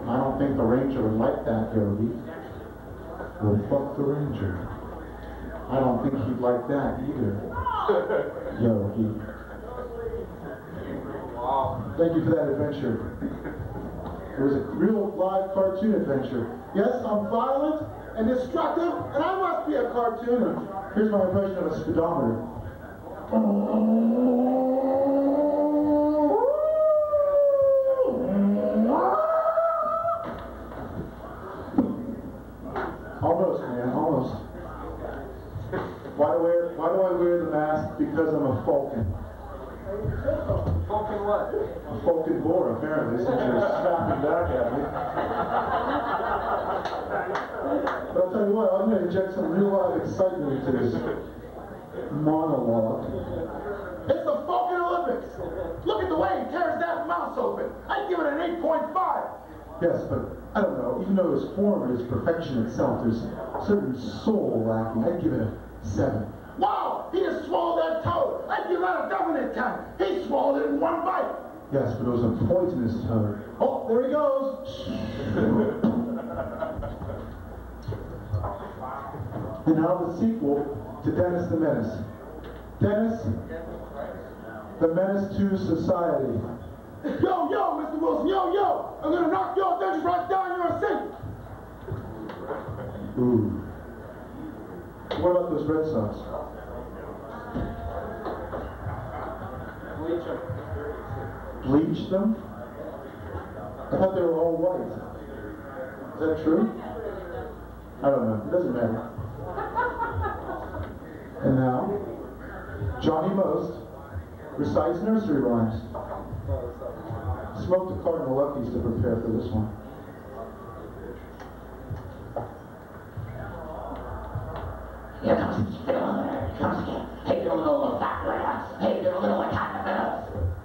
I don't think the ranger would like that, Yogi. Well, fuck the ranger. I don't think he'd like that either, Yogi. Thank you for that adventure. It was a real live cartoon adventure. Yes, I'm violent and destructive, and I must be a cartooner. Here's my impression of a speedometer. Almost, man, almost. Why do I wear the mask? Because I'm a falcon. Falcon what? A falcon boar, apparently, since you're snapping back at me. But I'll tell you what, I'm going to inject some real live excitement into this monologue. It's the Falcon Olympics. Look at the way he tears that mouse open. I'd give it an 8.5. Yes, but I don't know, even though his form is perfection itself, there's a certain soul lacking. I'd give it a 7. Wow, he just swallowed that toad. I'd give that a definite 10. He swallowed it in one bite. Yes, but it was a poisonous toad. Oh, there he goes. And now the sequel to Dennis the Menace. Dennis, the Menace to Society. Yo, Mr. Wilson, yo! I'm gonna knock your dentures right down your sink! Ooh. What about those Red Sox? Bleach them. Bleach them? I thought they were all white. Is that true? I don't know. It doesn't matter. And now, Johnny Most recites nursery rhymes. Smoked a Cardinal Luckies to prepare for this one. Here comes the fiddle. Here comes again. Hey, little fat rat. Hey, little cat in the middle.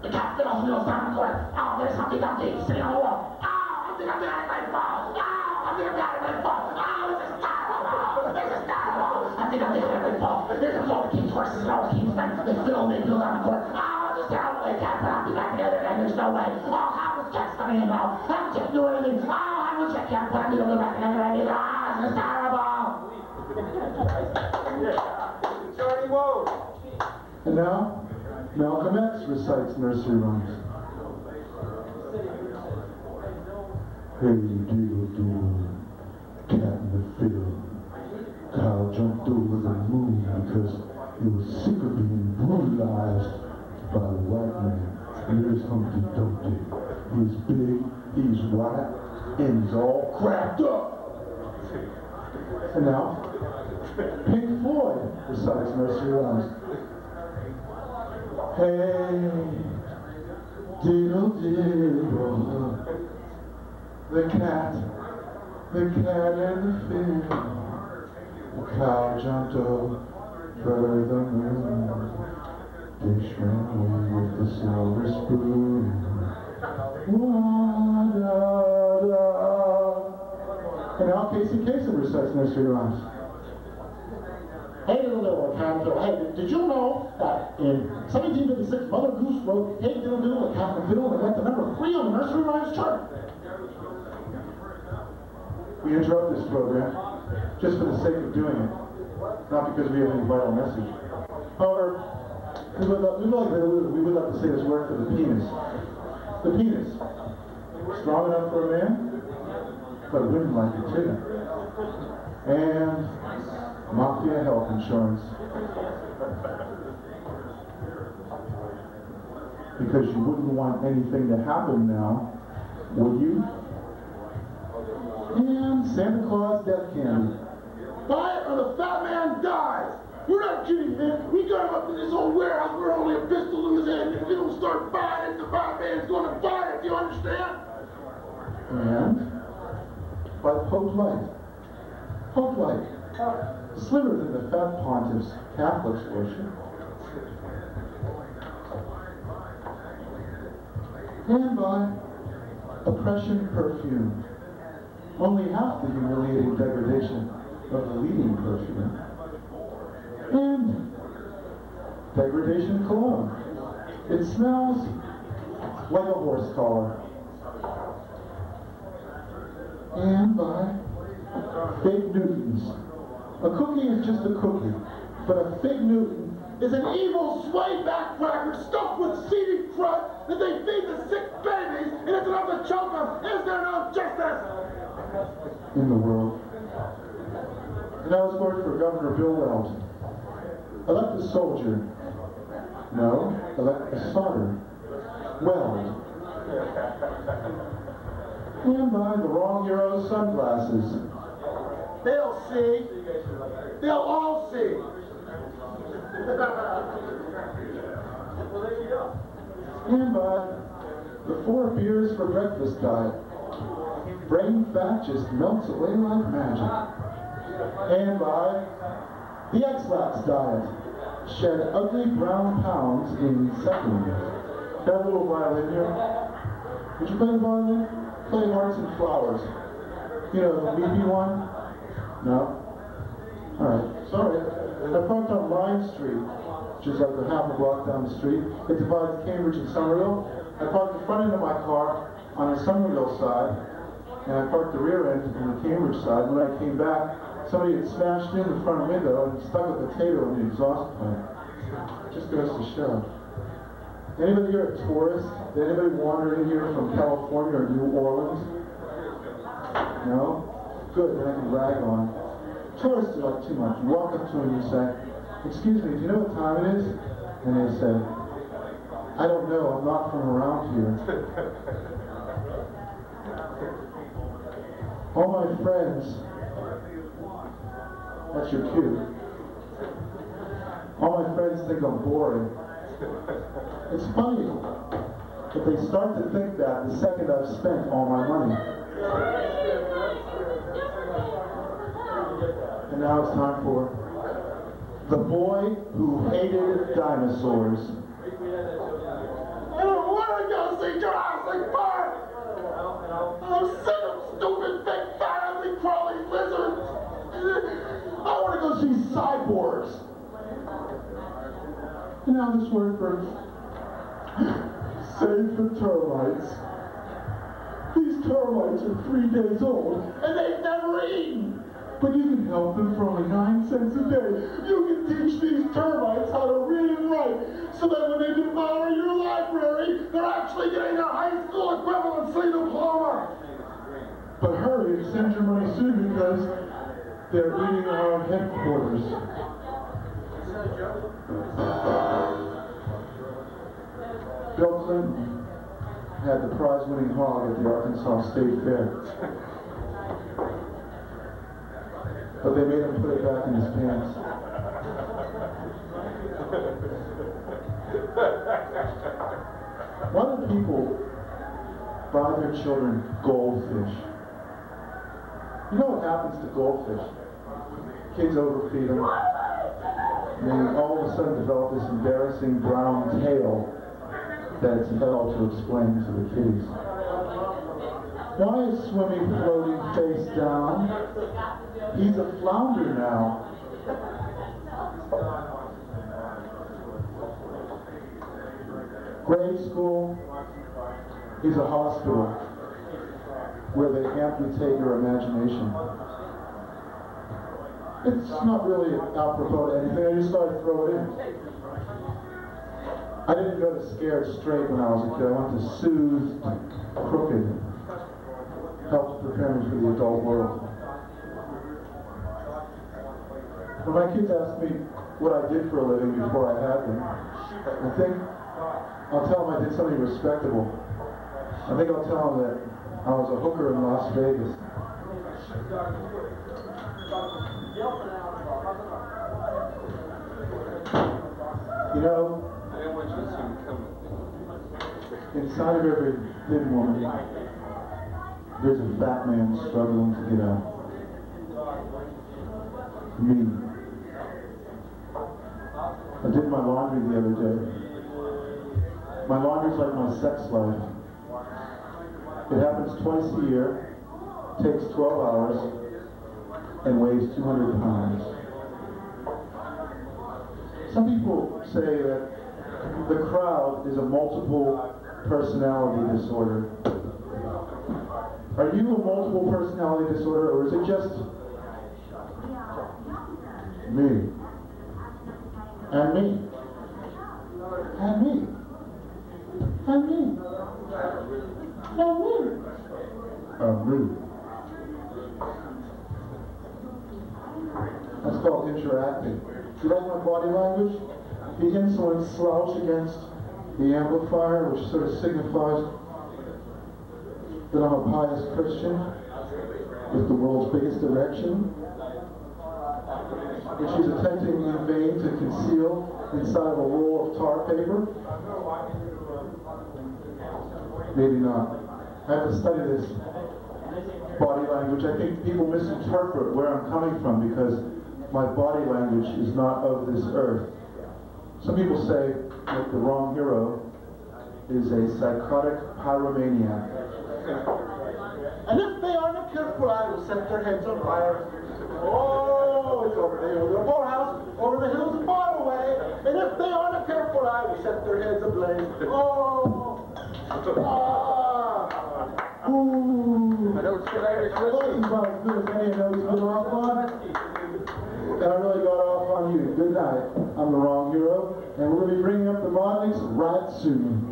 The cat fiddles down the court. Oh, there's Humpty Dumpty sitting on the wall. Oh, Humpty Dumpty had a great fall. Oh, Humpty Dumpty had a great fall. Oh, this is terrible. This is terrible. Humpty Dumpty had a great fall. There's a floor of king's horses and all the king's men. They fiddle down the court. Oh, this is terrible. They can't put Humpty back together again. There's no way. Oh, how is Jack's coming in now? How can't do anything. Oh, how is Jack can't put Humpty back together again. Oh, this is terrible. Johnny Woe. And now, Malcolm X recites nursery rhymes. Hey, deal, cat in the field. Kyle jumped over the moon because he was sick of being brutalized by the white man. Here's Humpty Dumpty. He's big, he's white, ends all cracked up. And now, Pink Floyd recites nursery rhymes. Hey, diddle diddle, the cat and the fish, the cow jumped over the moon, dish ran away with the silver spoon. And now Casey Kasem recites nursery rhymes. Hey, little Canfield, hey, did you know that in 1756, Mother Goose wrote Hey Diddle Diddle, the Cat and the Fiddle, and it went to number 3 on the nursery rhymes chart? We interrupt this program just for the sake of doing it, not because we have any vital message. However, we would like to say this word for the penis. The penis. Strong enough for a man, but women like it too. And Mafia health insurance. Because you wouldn't want anything to happen now, would you? And Santa Claus death candy. Buy it or the fat man dies. We're not kidding, man. We got him up in this old warehouse. We're holding a pistol in his hand. If we don't start buying it, the fat man's going to buy it. Do you understand? And by Pope Light. Pope Light. Slimmer than the fat pontiffs Catholics worship. And by oppression perfume. Only half the humiliating degradation of the leading perfume. And degradation cologne. It smells like a horse collar. And by fig Newtons. A cookie is just a cookie, but a fig Newton is an evil sway-back cracker stuffed with seedy crud that they feed the sick babies, and it's enough to choke them. Is there no justice in the world? And I was voted for Governor Bill Weld. Elect a soldier. No, elect a solder. Weld. And by the wrong hero's sunglasses. They'll see. They'll all see. And by the 4 beers for breakfast diet. Brain fat just melts away like magic. And by the X-Lax diet. Shed ugly brown pounds in seconds. That little violin here. Would you play the violin? Play Hearts and Flowers. You know, the weepy one? No? Alright, sorry. I parked on Line Street, which is like a half a block down the street. It divides Cambridge and Somerville. I parked the front end of my car on the Somerville side, and I parked the rear end on the Cambridge side. When I came back, somebody had smashed in the front window and stuck a potato in the exhaust pipe. Just goes to show. Anybody here a tourist? Did anybody wander in here from California or New Orleans? No? Good, then I can brag on it. Tourists are like too much. You walk up to them and you say, excuse me, do you know what time it is? And they say, I don't know, I'm not from around here. All my friends, that's your cue. All my friends think I'm boring. It's funny, but they start to think that the second I've spent all my money. And now it's time for The Boy Who Hated Dinosaurs. I don't want to go see Jurassic Park. I'm sick of stupid, big, fat, ugly, crawly lizards. I want to go see cyborgs. And now this word for save the termites. These termites are 3 days old and they've never eaten. But you can help them for only 9 cents a day. You can teach these termites how to read and write so that when they devour your library, they're actually getting a high school equivalency diploma. But hurry and send your money soon because they're eating our headquarters. Bill Clinton had the prize-winning hog at the Arkansas State Fair. But they made him put it back in his pants. Why do people buy their children goldfish? You know what happens to goldfish? Kids overfeed them. And they all of a sudden develop this embarrassing brown tail that it's hell to explain to the kiddies. Why is Swimmy floating face down? He's a flounder now. Grade school is a hospital where they amputate your imagination. It's not really apropos to anything, I just thought I'd throw it in. I didn't go to Scared Straight when I was a kid, I went to Soothed Crooked. Helped prepare me for the adult world. When my kids ask me what I did for a living before I had them, I think I'll tell them I did something respectable. I think I'll tell them that I was a hooker in Las Vegas. You know, inside of every thin woman, there's a fat man struggling to get out. Me. I did my laundry the other day. My laundry's like my sex life. It happens twice a year, takes 12 hours, and weighs 200 pounds. Some people say that the crowd is a multiple personality disorder. Are you a multiple personality disorder, or is it just me? And me? And me? And me? And me? And me? That's called interacting. Do you like my body language? The insolent slouch against the amplifier, which sort of signifies that I'm a pious Christian with the world's biggest erection, which he's attempting in vain to conceal inside of a roll of tar paper. Maybe not. I have to study this body language. I think people misinterpret where I'm coming from because my body language is not of this earth. Some people say that the wrong hero is a psychotic pyromaniac. And if they aren't careful, I will set their heads on fire. Oh, it's over there, the poorhouse, over the hills and far away. And if they aren't careful, I will set their heads ablaze. Oh, ooh. I don't see Irish That wasn't about as good as any of those been off on. And I really got off on you. Good night. I'm the wrong hero, and we're going to be bringing up the Modniks right soon.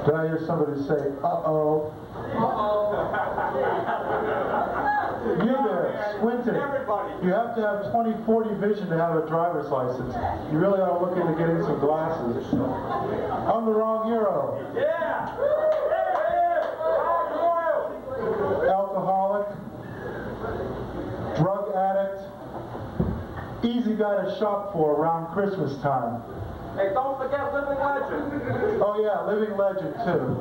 Did I hear somebody say, uh-oh? You there, squinting. You have to have 20/40 vision to have a driver's license. You really ought to look into getting some glasses. I'm the wrong hero. Yeah! gotta shop for around Christmas time? Hey, don't forget Living Legend. Oh yeah, Living Legend too.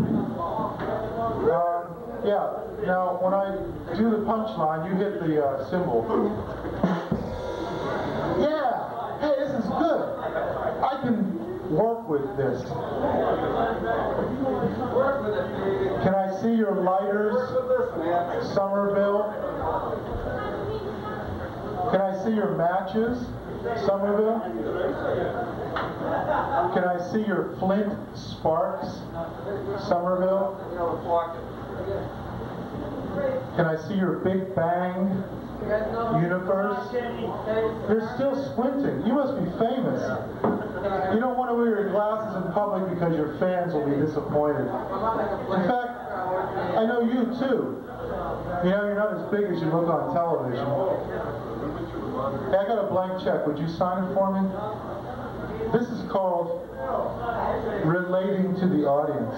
Yeah, now when I do the punchline, you hit the cymbal. Yeah, hey, this is good. I can work with this. Can I see your lighters, Somerville? Can I see your matches, Somerville? Can I see your flint sparks, Somerville? Can I see your Big Bang universe? You're still squinting. You must be famous. You don't want to wear your glasses in public because your fans will be disappointed. In fact, I know you too. You know, you're not as big as you look on television. Hey, I got a blank check. Would you sign it for me? This is called relating to the audience.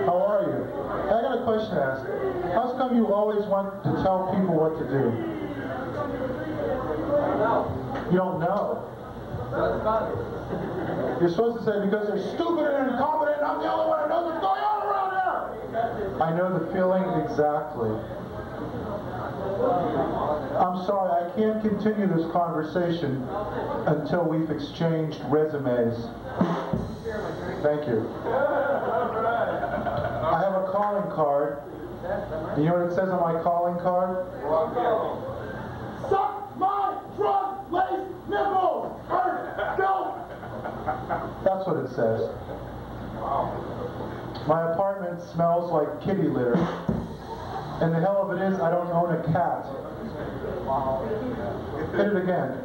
How are you? Hey, I got a question to ask. How come you always want to tell people what to do? You don't know. You're supposed to say, because they're stupid and incompetent, I'm the only one who knows what's going on around here. I know the feeling exactly. I'm sorry, I can't continue this conversation until we've exchanged resumes. Thank you. I have a calling card. You know what it says on my calling card? Suck my drug-laced nipples! That's what it says. My apartment smells like kitty litter. And the hell of it is, I don't own a cat. Hit it again.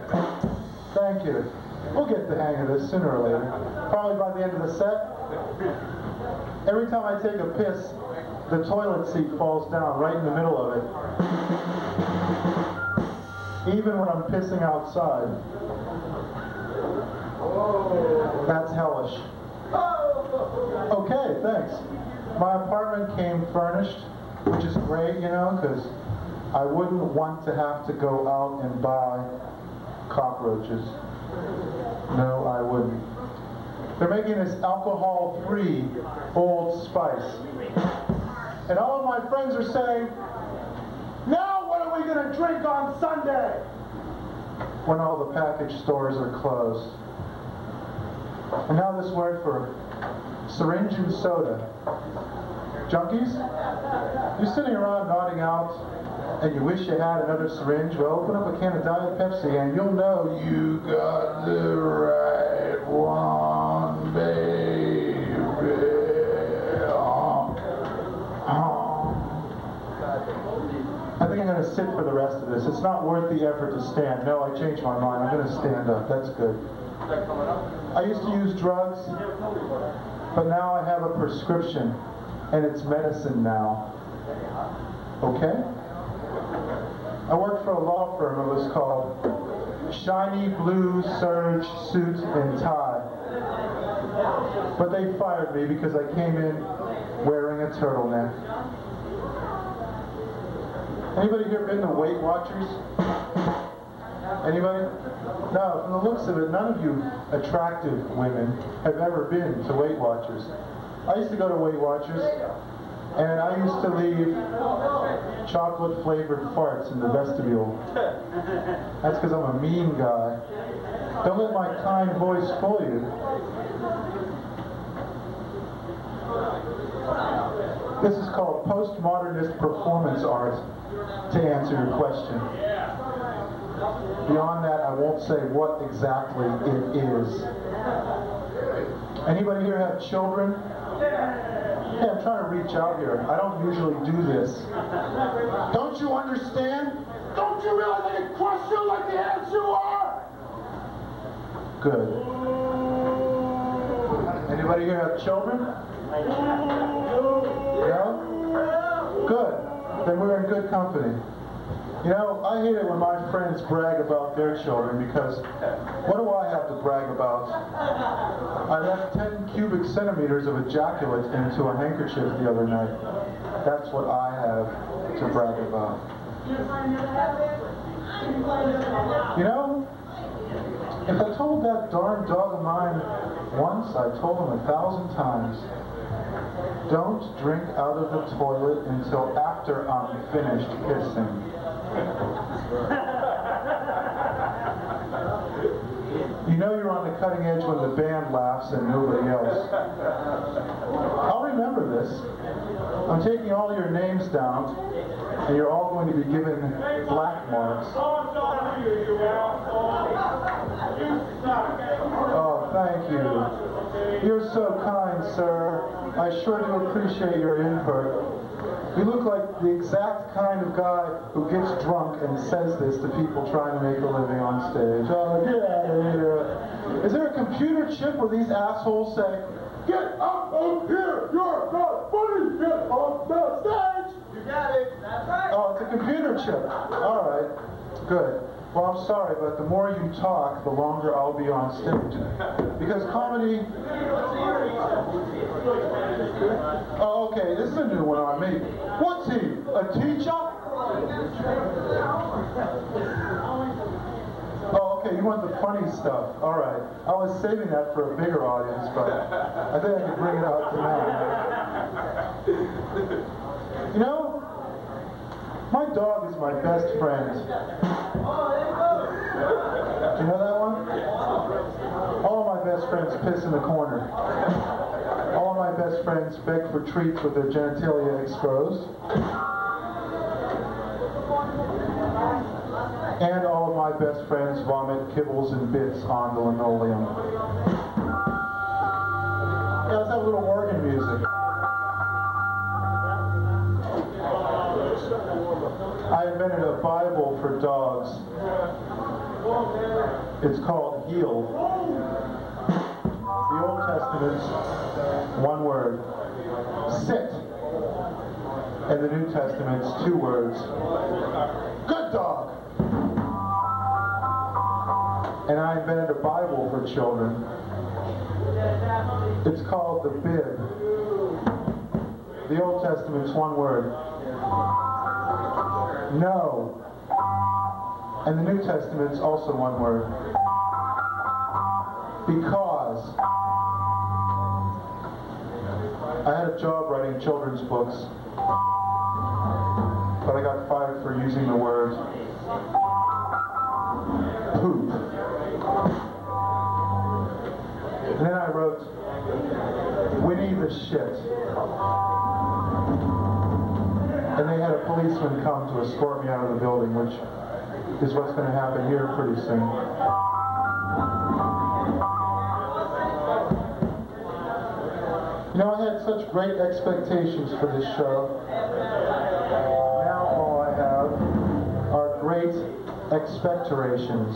Thank you. We'll get the hang of this sooner or later. Probably by the end of the set. Every time I take a piss, the toilet seat falls down right in the middle of it. Even when I'm pissing outside. That's hellish. Okay, thanks. My apartment came furnished, which is great, you know, because I wouldn't want to have to go out and buy cockroaches. No, I wouldn't. They're making this alcohol-free Old Spice. And all of my friends are saying, now what are we going to drink on Sunday? When all the package stores are closed. And now this word for syringe and soda. Junkies? You're sitting around nodding out and you wish you had another syringe. Well, open up a can of Diet Pepsi and you'll know you got the right one, baby. I think I'm going to sit for the rest of this. It's not worth the effort to stand. No, I changed my mind. I'm going to stand up. That's good. I used to use drugs, but now I have a prescription, and it's medicine now. Okay? I worked for a law firm. It was called Shiny Blue Serge Suit and Tie. But they fired me because I came in wearing a turtleneck. Anybody here been to Weight Watchers? Anybody? No, from the looks of it, none of you attractive women have ever been to Weight Watchers. I used to go to Weight Watchers, and I used to leave chocolate-flavored farts in the vestibule. That's because I'm a mean guy. Don't let my kind voice fool you. This is called postmodernist performance art, to answer your question. Beyond that, I won't say what exactly it is. Anybody here have children? Hey, I'm trying to reach out here. I don't usually do this. Don't you understand? Don't you realize I can crush you like the ants you are? Good. Anybody here have children? No? Good. Then we're in good company. You know, I hate it when my friends brag about their children because what do I have to brag about? I left 10 cubic centimeters of ejaculate into a handkerchief the other night. That's what I have to brag about. You know, If I told that darn dog of mine once, I told him 1,000 times. Don't drink out of the toilet until after I'm finished pissing. You know you're on the cutting edge when the band laughs and nobody else. I'll remember this. I'm taking all your names down, and you're all going to be given black marks. Oh, thank you. You're so kind, sir. I sure do appreciate your input. You look like the exact kind of guy who gets drunk and says this to people trying to make a living on stage. Oh, get out of here. Is there a computer chip where these assholes say, "Get up of here, you're not funny, get off the stage"? You got it. That's right. Oh, it's a computer chip. All right, good. Well, I'm sorry, but the more you talk, the longer I'll be on stage. Because comedy... Oh, okay, this is a new one on me. What's he, a teacher? Oh, okay, you want the funny stuff. All right. I was saving that for a bigger audience, but I think I can bring it out tonight. You know, my dog is my best friend. Do you know that one? All of my best friends piss in the corner. All of my best friends beg for treats with their genitalia exposed. And all of my best friends vomit kibbles and bits on the linoleum. Yeah, let's have a little organ music. I invented a Bible for dogs. It's called Heal. The Old Testament's one word, sit. And the New Testament's 2 words, good dog. And I invented a Bible for children. It's called the Bib. The Old Testament's one word, no. And the New Testament's also one word, because. I had a job writing children's books, but I got fired for using the word poop. And then I wrote Winnie the Shit. And they had a policeman come to escort me out of the building, which is what's going to happen here pretty soon. You know, I had such great expectations for this show. Now all I have are great expectorations.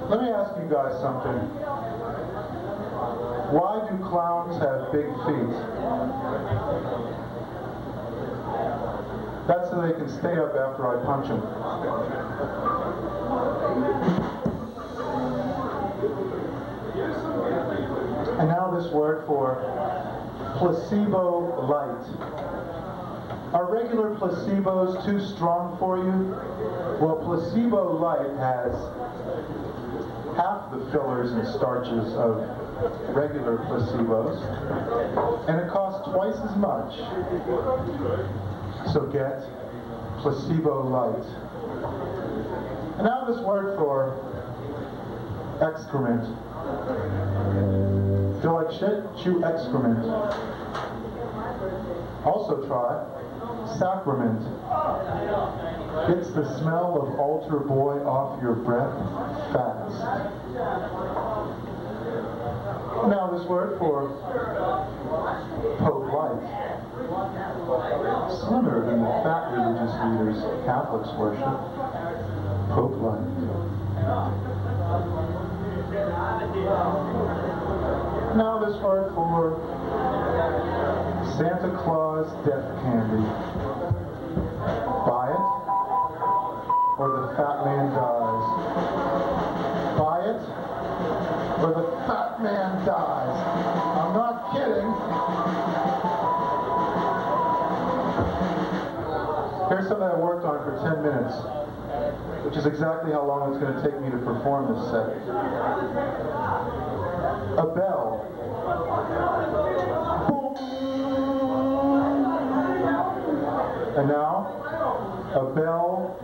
Let me ask you guys something. Why do clowns have big feet? That's so they can stay up after I punch them. And now this word for placebo light. Are regular placebos too strong for you? Well, placebo light has half the fillers and starches of regular placebos, and it costs twice as much. So get placebo light. And now this word for excrement. Feel like shit? Chew excrement. Also try sacrament. Gets the smell of altar boy off your breath fast. Now this word for Pope Light. Slimmer than the fat religious leaders Catholics worship. Pope Light. Now this word for Santa Claus death candy. Buy it, or the fat man dies. Buy it, or the fat man dies. I'm not kidding. Here's something I worked on for 10 minutes. which is exactly how long it's going to take me to perform this set. A bell. Boom. And now, a bell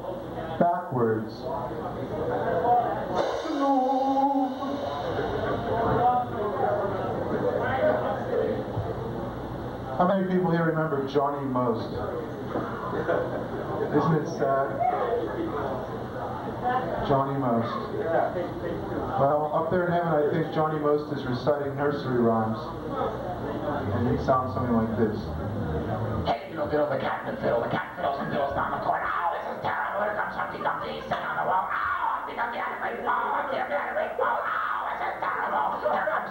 backwards. How many people here remember Johnny Most? Isn't it sad? Johnny Most. Well, up there in heaven, I think Johnny Most is reciting nursery rhymes. And he sounds something like this. Hey, fiddle, fiddle, the cat and fiddle, the cat fiddles and fiddles down the corner. Oh, this is terrible. Here comes Humpty Dumpty, sitting on the wall. Oh, Humpty Dumpty had a great fall. Humpty Dumpty had a great fall. Oh, this is terrible. Here comes...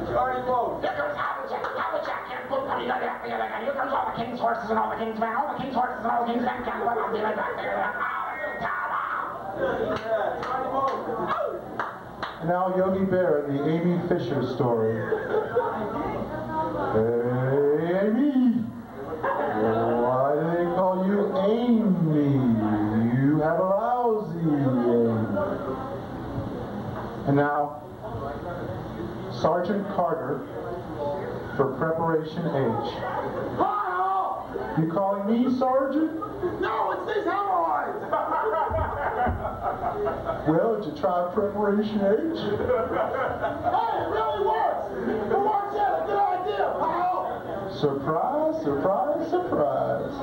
Johnny Moe. Here comes Applejack, Applejack, and boom, Humpty Dumpty, and here comes all the king's horses and all the king's men, all the king's horses and all the king's men. Can't let Humpty right back there. Oh, this is terrible. Yeah, Johnny Moe. And now Yogi Bear in the Amy Fisher story. Hey, Amy! Why do they call you Amy? You have a lousy aim. And now, Sergeant Carter for Preparation H. Hi-oh! You calling me Sergeant? No, it's these hemorrhoids! Well, did you try Preparation H? Hey, it really works! For once, you had a good idea, pal! Surprise, surprise, surprise.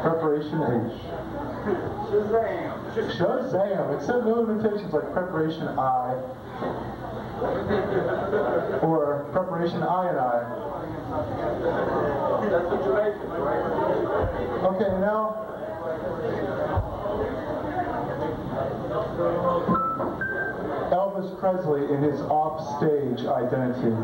Preparation H. Shazam. Shazam, except no limitations like Preparation I. Or Preparation I and I. That's the Jamaicans, right? Okay, now. Elvis Presley in his off-stage identity.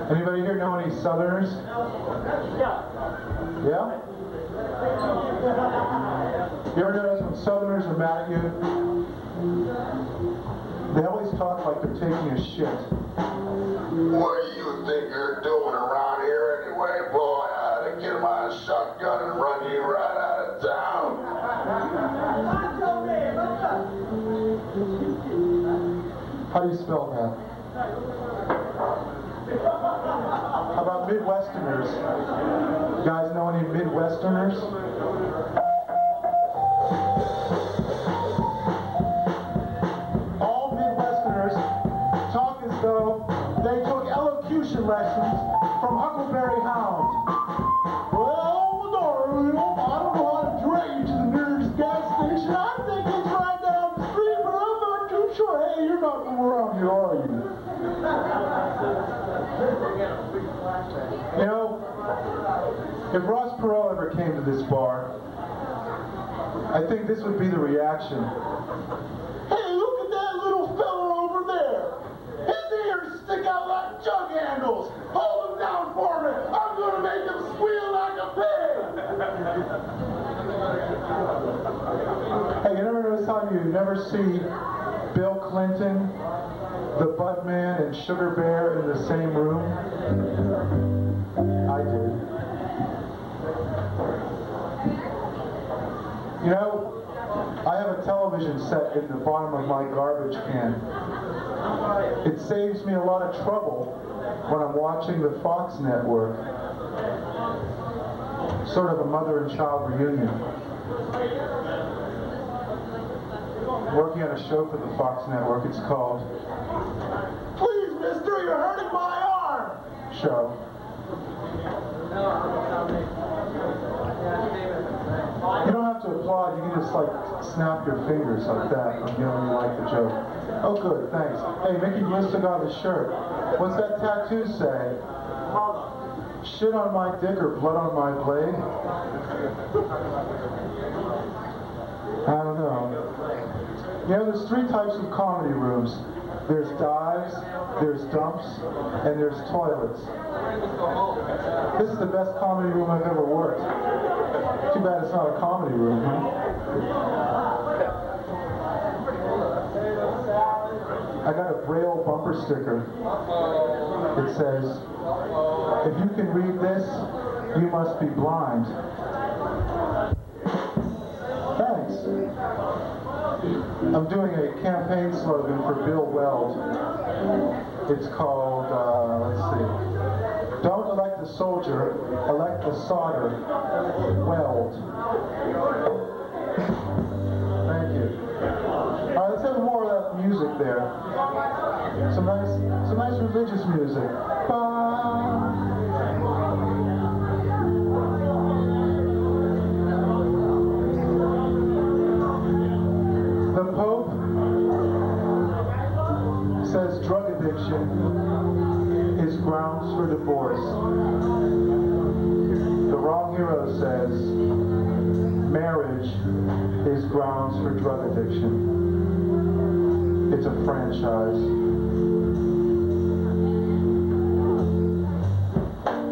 Anybody here know any Southerners? Yeah? You ever notice when Southerners are mad at you? They always talk like they're taking a shit. What do you think you're doing around here anyway, boy? I had to get my shotgun and run you right out of town. How do you spell that? How about Midwesterners? You guys know any Midwesterners? All Midwesterners talk as though they took elocution lessons from Huckleberry Hound. Well, darling, I don't know how to drag you to the nearest gas station. I think it's right down the street, but I'm not too sure. Hey, you're not from around here, are you? You know, if Ross Perot ever came to this bar, I think this would be the reaction. Hey, look at that little fella over there. His ears stick out like jug handles. Hold him down for me. I'm going to make him squeal like a pig. Hey, you never notice how you never see Bill Clinton, the Budman, and Sugar Bear in the same room? I did. You know, I have a television set in the bottom of my garbage can. It saves me a lot of trouble when I'm watching the Fox network. Sort of a mother and child reunion. I'm working on a show for the Fox network. It's called Please, Mister, you're hurting my arm show. You don't have to applaud, you can just like snap your fingers like that. I'm knowing you like the joke. Oh good, thanks. Hey, Mickey Bliss took off his shirt. What's that tattoo say? Shit on my dick or blood on my blade? I don't know. You know, there's three types of comedy rooms. There's dives, there's dumps, and there's toilets. This is the best comedy room I've ever worked. Too bad it's not a comedy room, huh? I got a Braille bumper sticker. It says, "If you can read this, you must be blind." Thanks. I'm doing a campaign slogan for Bill Weld. It's called, let's see. Don't elect the soldier, elect the solder. Weld. Thank you. All right, let's have more of that music there. Some nice religious music. The Pope says drug addiction is grounds for divorce. The Wrong Hero says marriage is grounds for drug addiction. It's a franchise.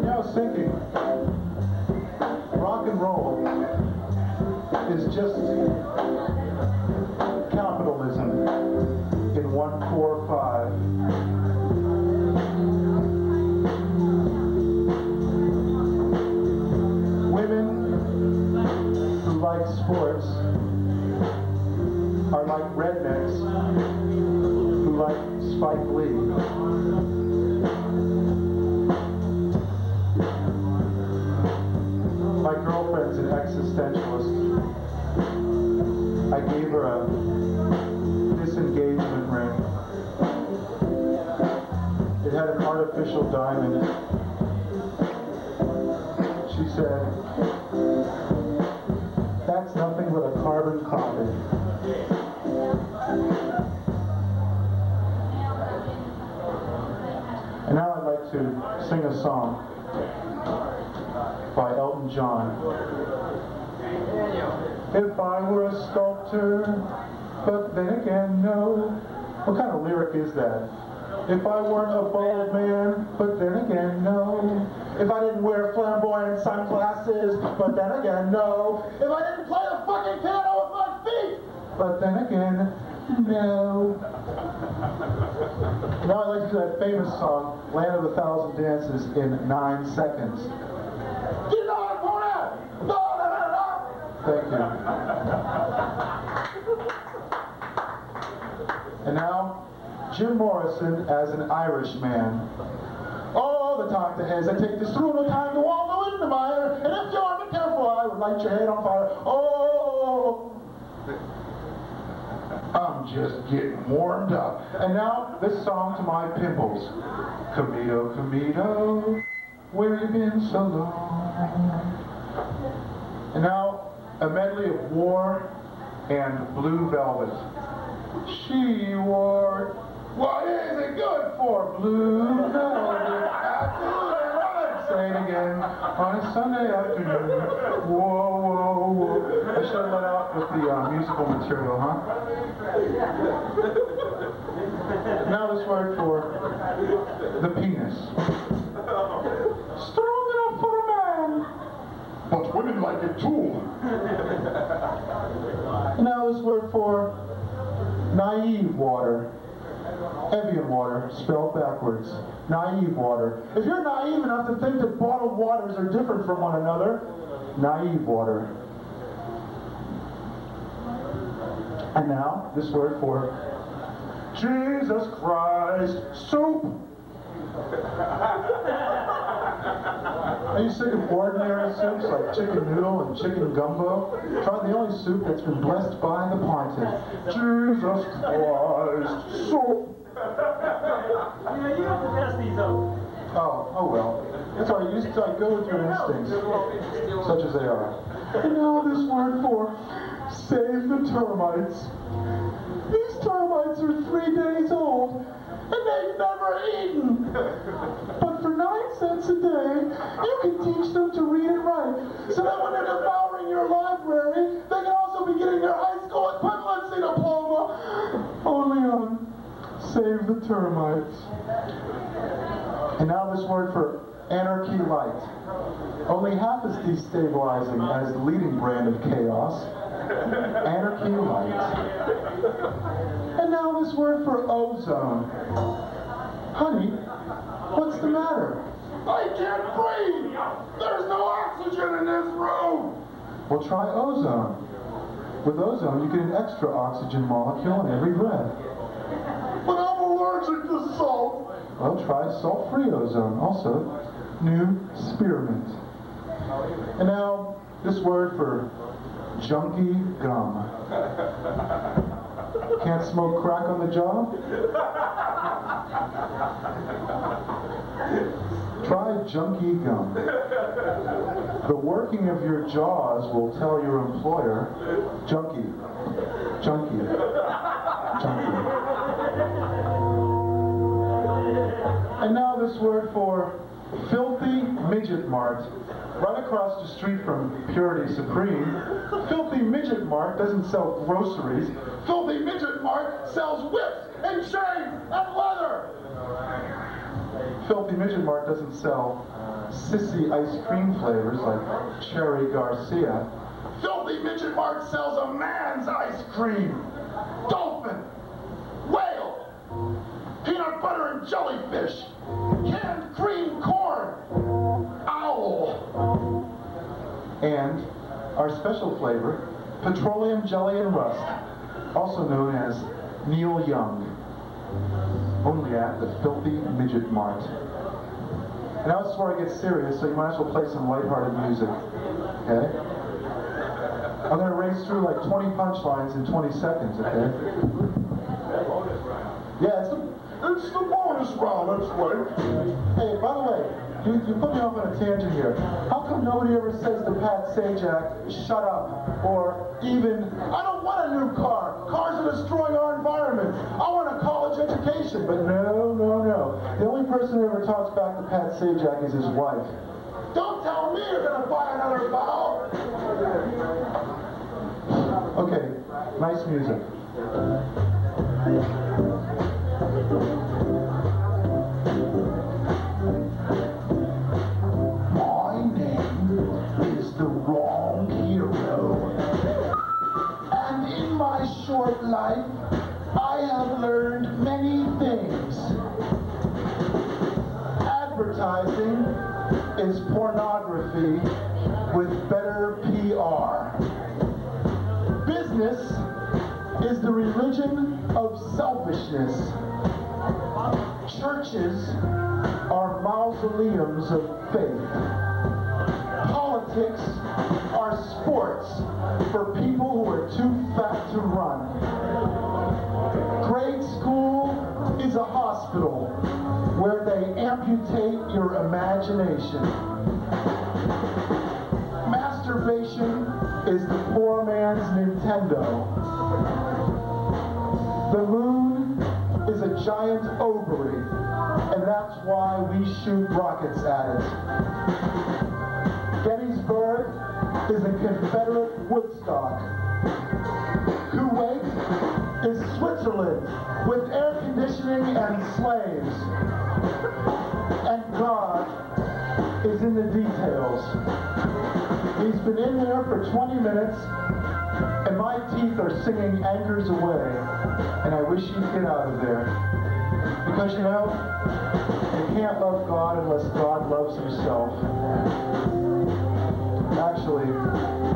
I was thinking, rock and roll is just capitalism in 145. Women who like sports are like rednecks who like Spike Lee. My girlfriend's an existentialist. I gave her a disengagement ring. It had an artificial diamond. She said, "That's nothing but a carbon copy." And now I'd like to sing a song by Elton John. If I were a sculptor, but then again, no. What kind of lyric is that? If I weren't a bold man, but then again, no. If I didn't wear flamboyant sunglasses, but then again, no. If I didn't play the fucking piano with my feet, but then again, no. Now I'd like to do that famous song, Land of a Thousand Dances, in 9 seconds. You know what I'm going at? No. Thank you. And now, Jim Morrison as an Irishman. Oh, the talk to heads, I take this through no time to wallow in the mire, and if you aren't careful, I would light your head on fire. Oh, I'm just getting warmed up. And now, this song to my pimples. Camino, Camino, where you been so long? And now, a medley of War and Blue Velvet. She wore, what is it good for? Blue velvet afternoon. Say it again, on a Sunday afternoon. Whoa, whoa, whoa. I should have let out with the musical material, huh? Now this word for the penis. Strong enough for a man, but women like it too. Now this word for naive water. Evian water, spelled backwards. Naive water. If you're naive enough to think that bottled waters are different from one another, naive water. And now, this word for Jesus Christ, soup. Are you sick of ordinary soups like chicken noodle and chicken gumbo? Try the only soup that's been blessed by the pontiff. Jesus Christ, soup. You have to mess these up. Oh well. It's all right, you just go with your instincts, such as they are. And now this word for save the termites. These termites are 3 days old, and they've never eaten. But for 9 cents a day, you can teach them to read and write, so that when they're devouring your library, they can also be getting their high school equivalency diploma. Only on Save the Termites. And now this word for anarchy light. Only half as destabilizing as the leading brand of chaos. Anarchy light. And now this word for ozone. Honey, what's the matter? I can't breathe! There's no oxygen in this room! Well, try ozone. With ozone, you get an extra oxygen molecule in every breath. But I'm allergic to salt! Well, try salt-free ozone. Also, new spearmint. And now, this word for junkie gum. Can't smoke crack on the job? Try junkie gum. The working of your jaws will tell your employer, junkie, junkie, junkie. And now this word for filthy midget mart. Right across the street from Purity Supreme, Filthy Midget Mart doesn't sell groceries. Filthy Midget Mart sells whips and chains and leather! Filthy Midget Mart doesn't sell sissy ice cream flavors like Cherry Garcia. Filthy Midget Mart sells a man's ice cream! Dolphin! Whale! Peanut butter and jellyfish! Canned cream corn! Owl! And our special flavor, petroleum jelly and rust, also known as Neil Young. Only at the Filthy Midget Mart. And now this is where I get serious, so you might as well play some lighthearted music. Okay? I'm going to race through like 20 punchlines in 20 seconds, okay? Yeah, it's the bonus round, that's right. Hey, by the way, you put me off on a tangent here. How come nobody ever says to Pat Sajak, shut up, or even, I don't want a new car. Cars are destroying our environment. I want a college education. But no, no, no. The only person who ever talks back to Pat Sajak is his wife. Don't tell me you're gonna buy another vowel! Okay, nice music. My name is the wrong hero. And in my short life, I have learned many things. Advertising is pornography with better PR. Business is the religion of selfishness. Churches are mausoleums of faith. Politics are sports for people who are too fat to run. Grade school is a hospital where they amputate your imagination. Masturbation is the poor man's Nintendo. The moon is a giant ovary, and that's why we shoot rockets at it. Gettysburg is a Confederate Woodstock. Kuwait is Switzerland with air conditioning and slaves. And God is in the details. He's been in there for 20 minutes, and my teeth are singing Anchors Away, and I wish he'd get out of there. Because, you know, you can't love God unless God loves himself. Actually,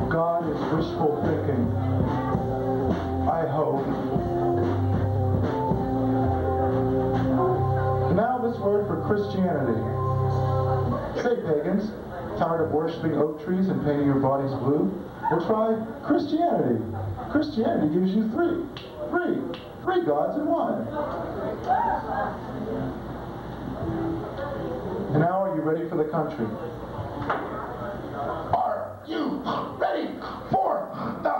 God is wishful thinking. I hope. Now this word for Christianity. Say, pagans, tired of worshiping oak trees and painting your bodies blue? Well, try Christianity. Christianity gives you three gods in one. And now are you ready for the country? Are you ready for the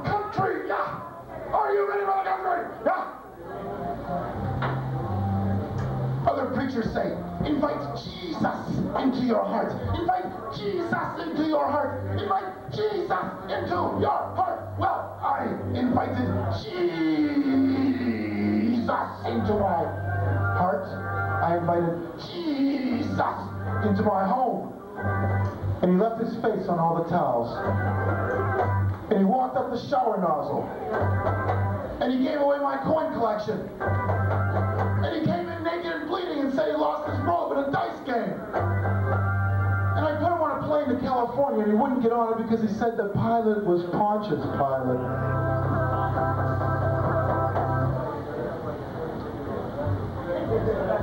country? Yeah. Are you ready for the country? Yeah. Other preachers say, invite Jesus into your heart. Invite Jesus into your heart. Invite Jesus into your heart. Well, I invited Jesus into my heart. I invited Jesus into my home. and he left his face on all the towels. And he walked up the shower nozzle. And he gave away my coin collection. And he came in naked and bleeding and said he lost his robe in a dice game. And I put him on a plane to California, and he wouldn't get on it because he said the pilot was Pontius Pilate.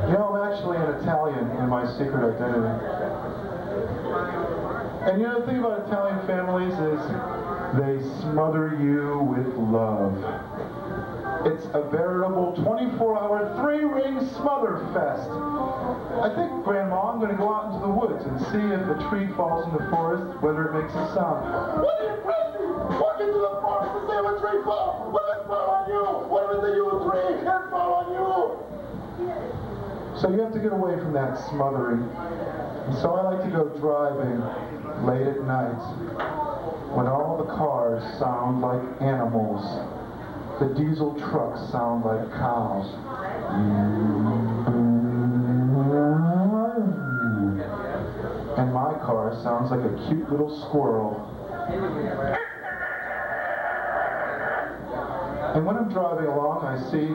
You know, I'm actually an Italian in my secret identity. And you know, the thing about Italian families is they smother you with love. It's a veritable 24-hour, 3-ring smother fest. I think, Grandma, I'm going to go out into the woods and see if a tree falls in the forest, whether it makes a sound. What are you crazy? Walk into the forest and see if a tree falls. Will it fall on you? What if it's a you tree? It'll fall on you. So you have to get away from that smothering. And so I like to go driving late at night when all the cars sound like animals. The diesel trucks sound like cows. And my car sounds like a cute little squirrel. And when I'm driving along, I see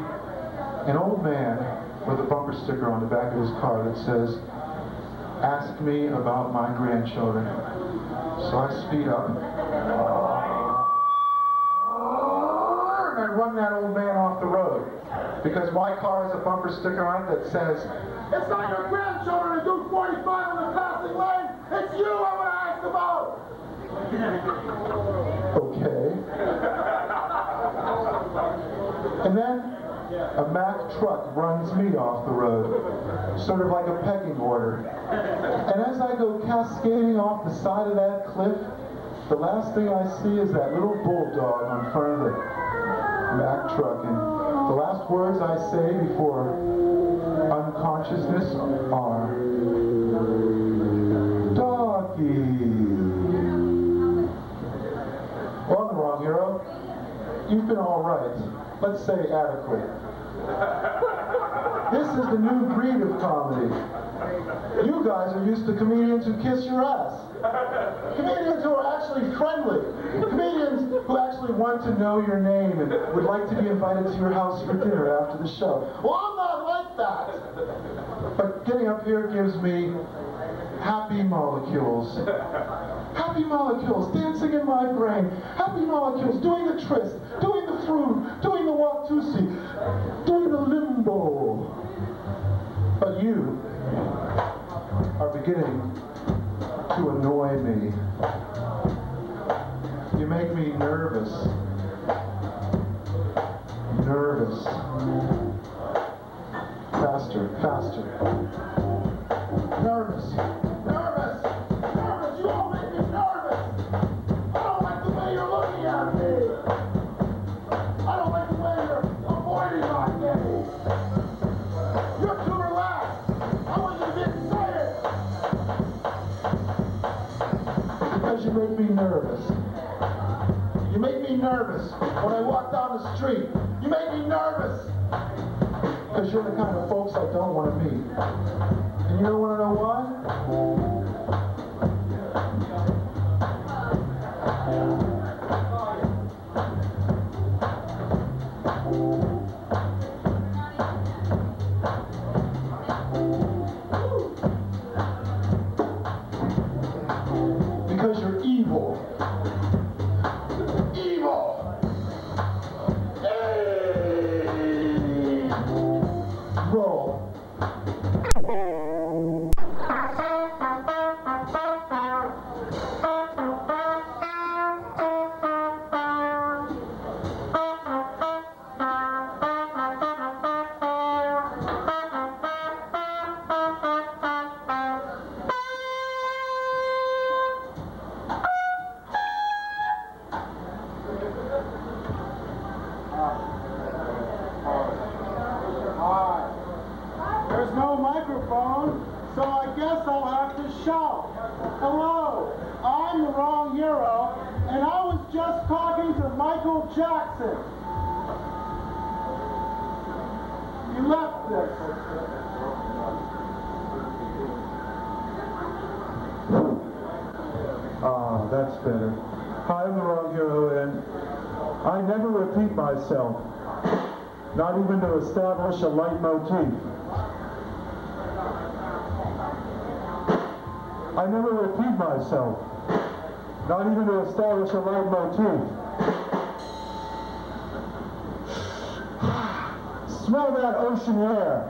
an old man with a bumper sticker on the back of his car that says, "Ask me about my grandchildren." So I speed up. And I run that old man off the road. Because my car has a bumper sticker on it that says, "It's not your grandchildren who do 45 in the passing lane. It's you I want to ask about." Okay. And then a Mack truck runs me off the road, sort of like a pecking order. And as I go cascading off the side of that cliff, the last thing I see is that little bulldog in front of the Mack truck. And the last words I say before unconsciousness are, "Doggy." Well, I'm the wrong hero. You've been all right. Let's say adequate. This is the new breed of comedy. You guys are used to comedians who kiss your ass. Comedians who are actually friendly. Comedians who actually want to know your name and would like to be invited to your house for dinner after the show. Well, I'm not like that. But getting up here gives me happy molecules. Happy molecules dancing in my brain. Happy molecules doing the twist, doing the fruit, doing the Watusi, doing the limbo. But you are beginning to annoy me. You make me nervous. Nervous. Faster, faster. Nervous. Nervous. Nervous. You all make me nervous. I don't like the way you're looking at me. I don't like the way you're avoiding my gaze. You're too relaxed. I want you to get excited. Because you make me nervous. You make me nervous when I walk down the street. You make me nervous. Because you're the kind of folks I don't want to meet. And you don't want to know why? Because you're evil. Evil! Hey! Roll. There's no microphone, so I guess I'll have to shout. Hello, I'm the wrong hero, and I was just talking to Michael Jackson. You left this. Ah, that's better. Hi, I'm the wrong hero, and I never repeat myself, not even to establish a leitmotif. I never repeat myself, not even to establish a leitmotif. Smell that ocean air.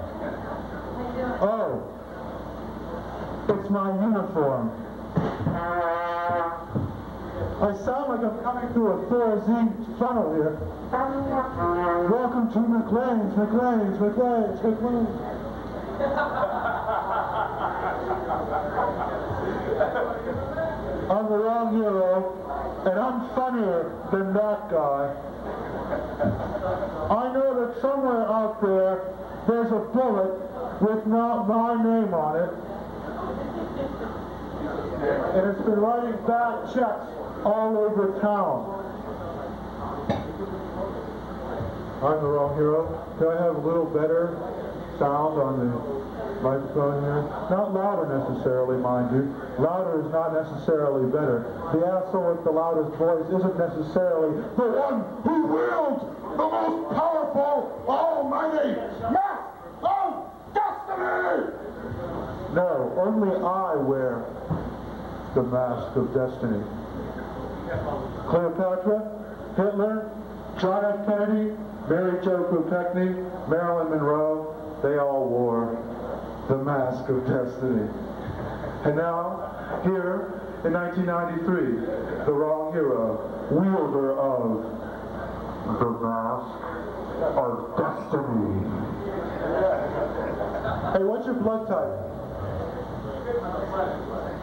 Oh, it's my uniform. I sound like I'm coming through a Thorazine funnel here. Welcome to McLean's. I'm the wrong hero, and I'm funnier than that guy. I know that somewhere out there, there's a bullet with not my name on it. And it's been writing bad checks all over town. I'm the wrong hero. Do I have a little better sound on the microphone here? Not louder necessarily, mind you. Louder is not necessarily better. The asshole with the loudest voice isn't necessarily the one who wields the most powerful, almighty mask of destiny! No, only I wear the mask of destiny. Cleopatra, Hitler, John F. Kennedy, Mary Jo Kopechne, Marilyn Monroe, they all wore the mask of destiny. And now, here in 1993, the wrong hero, wielder of the mask of destiny. Hey, what's your blood type?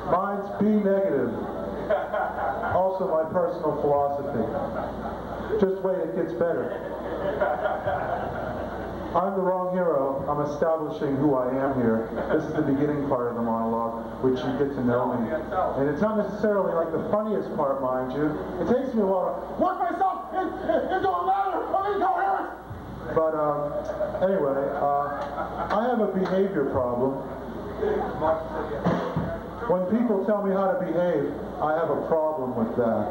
Mine's B negative. Also my personal philosophy. Just wait, it gets better. I'm the wrong hero. I'm establishing who I am here. This is the beginning part of the monologue, which you get to know me. And it's not necessarily like the funniest part, mind you. It takes me a while to work myself into a ladder of incoherence. But anyway, I have a behavior problem. When people tell me how to behave, I have a problem with that.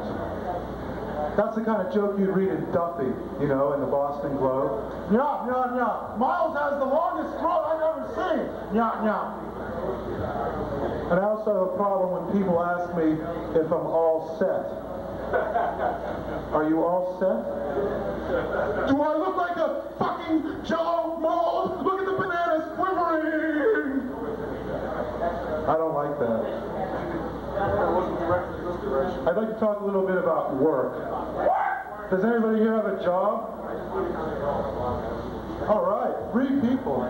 That's the kind of joke you'd read in Duffy, you know, in the Boston Globe. Nya, nya, nya. Miles has the longest throat I've ever seen. Nya, nya. And I also have a problem when people ask me if I'm all set. Are you all set? Do I look like a fucking Jello mold? Look at the bananas quivering! I don't like that. I'd like to talk a little bit about work. Does anybody here have a job? All right, 3 people.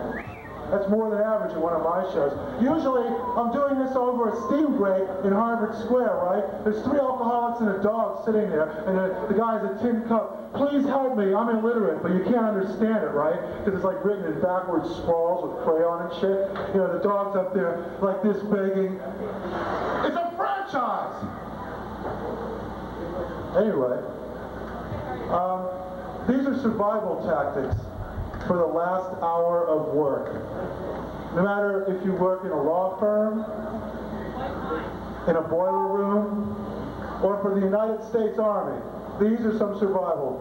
That's more than average at one of my shows. Usually, I'm doing this over a steam grate in Harvard Square, right? There's 3 alcoholics and a dog sitting there, and the guy's a tin cup. Please help me, I'm illiterate, but you can't understand it, right? Because it's like written in backwards scrawls with crayon and shit. You know, the dog's up there like this begging. It's a franchise! Anyway, these are survival tactics for the last hour of work. No matter if you work in a law firm, in a boiler room, or for the United States Army, these are some survival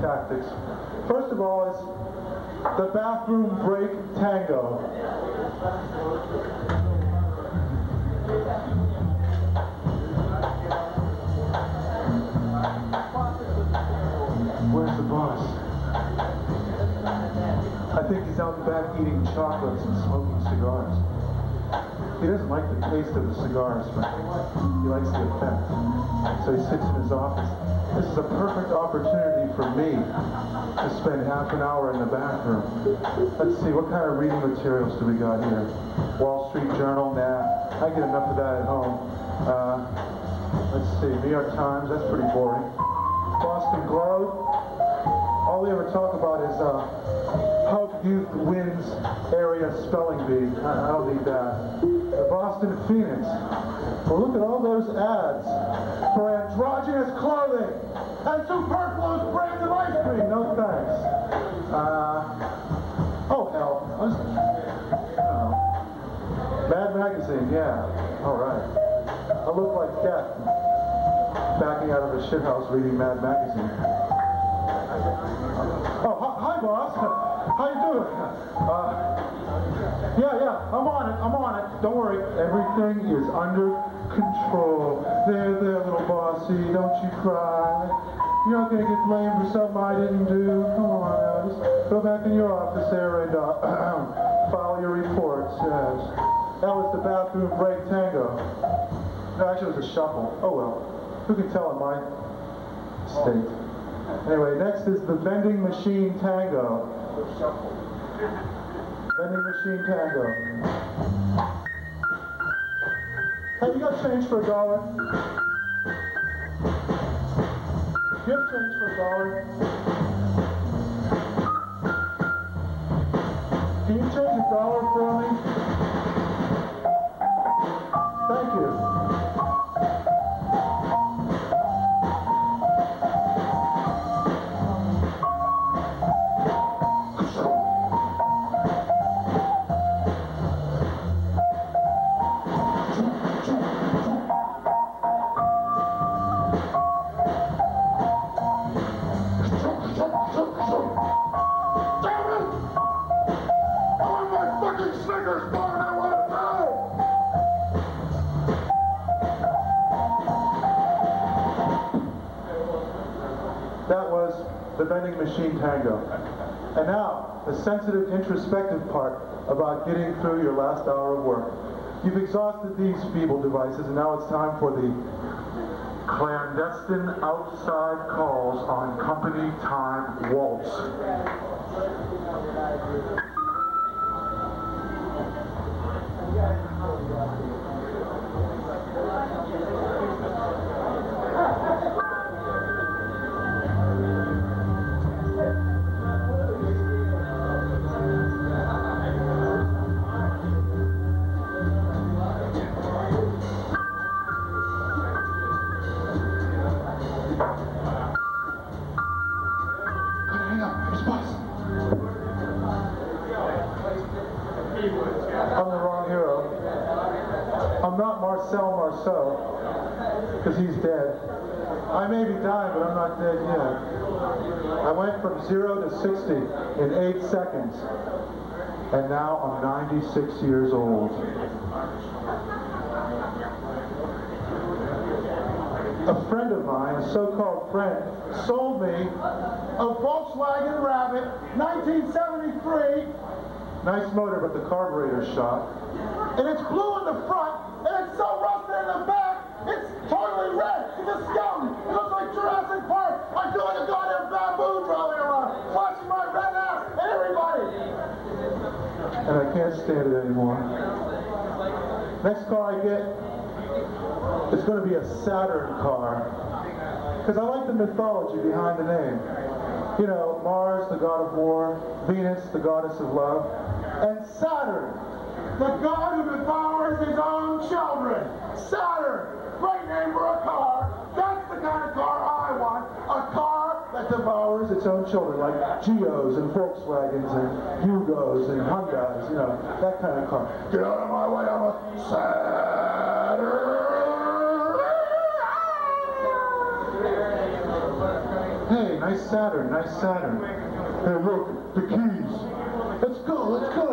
tactics. First of all is the bathroom break tango. Where's the boss? I think he's out the back eating chocolates and smoking cigars. He doesn't like the taste of the cigars, but he likes the effect. So he sits in his office. This is a perfect opportunity for me to spend half an hour in the bathroom. Let's see, what kind of reading materials do we got here? Wall Street Journal? Nah, I get enough of that at home. Let's see, New York Times, that's pretty boring. Boston Globe? All they ever talk about is Hub Youth Wins Area Spelling Bee. I don't need that. The Boston Phoenix. Well, look at all those ads for androgynous clothing and superfluous brands of ice cream. No thanks. Oh hell. Mad Magazine, yeah. All right. I look like death backing out of a shithouse reading Mad Magazine. Oh, hi, boss. How you doing? Yeah, I'm on it. Don't worry. Everything is under control. There, little bossy. Don't you cry. You're not going to get blamed for something I didn't do. Come on now. Just go back in your office there and file your reports. Yes. That was the bathroom break tango. No, actually, it was a shuffle. Oh, well. Who can tell in my state? Anyway, next is the vending machine tango. Vending machine tango. Hey, you got change for $1? Do you have change for $1? Can you change $1 for me? Thank you. The vending machine tango. And now, the sensitive, introspective part about getting through your last hour of work. You've exhausted these feeble devices, and now it's time for the clandestine outside calls on company time waltz. Because he's dead. I may be dying, but I'm not dead yet. I went from 0 to 60 in 8 seconds. And now I'm 96 years old. A friend of mine, a so-called friend, sold me a Volkswagen Rabbit, 1973. Nice motor, but the carburetor's shot. And it's blue in the front, and it's so rusted in the back, it's totally red. It's a skeleton. It looks like Jurassic Park. I feel like a goddamn baboon driving around, flashing my red ass at everybody. And I can't stand it anymore. Next car I get, it's going to be a Saturn car. Because I like the mythology behind the name. You know, Mars, the god of war, Venus, the goddess of love, and Saturn, the god who devours his own children. Saturn, great name for a car. That's the kind of car I want. A car that devours its own children, like Geos and Volkswagens and Hugos and Hyundais, you know, that kind of car. Get out of my way, I'm a Saturn. Hey, nice Saturn, nice Saturn. Hey, look, the keys. Let's go, let's go.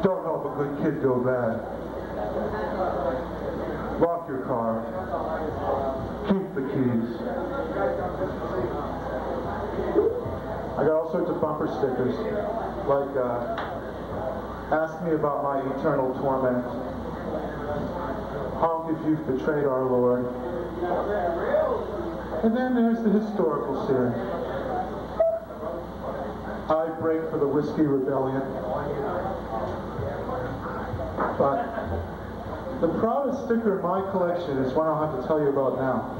Don't help a good kid go bad. Lock your car. Keep the keys. I got all sorts of bumper stickers, like, ask me about my eternal torment. Honk if you've betrayed our Lord. And then there's the historical series. I break for the Whiskey Rebellion. But the proudest sticker in my collection is one I'll have to tell you about now.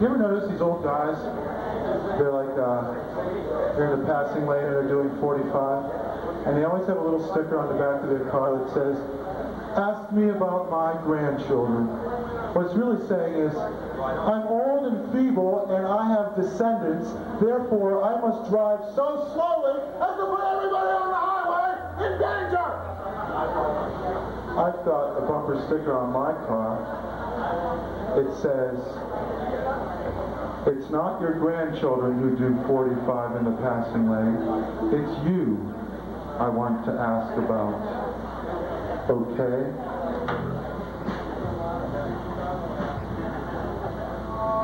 You ever notice these old guys? They're like, they're in the passing lane and they're doing 45. And they always have a little sticker on the back of their car that says, ask me about my grandchildren. What it's really saying is, I'm old and feeble and I have descendants, therefore I must drive so slowly as to put everybody on the highway in danger. I've got a bumper sticker on my car it says, it's not your grandchildren who do 45 in the passing lane. It's you I want to ask about. Okay?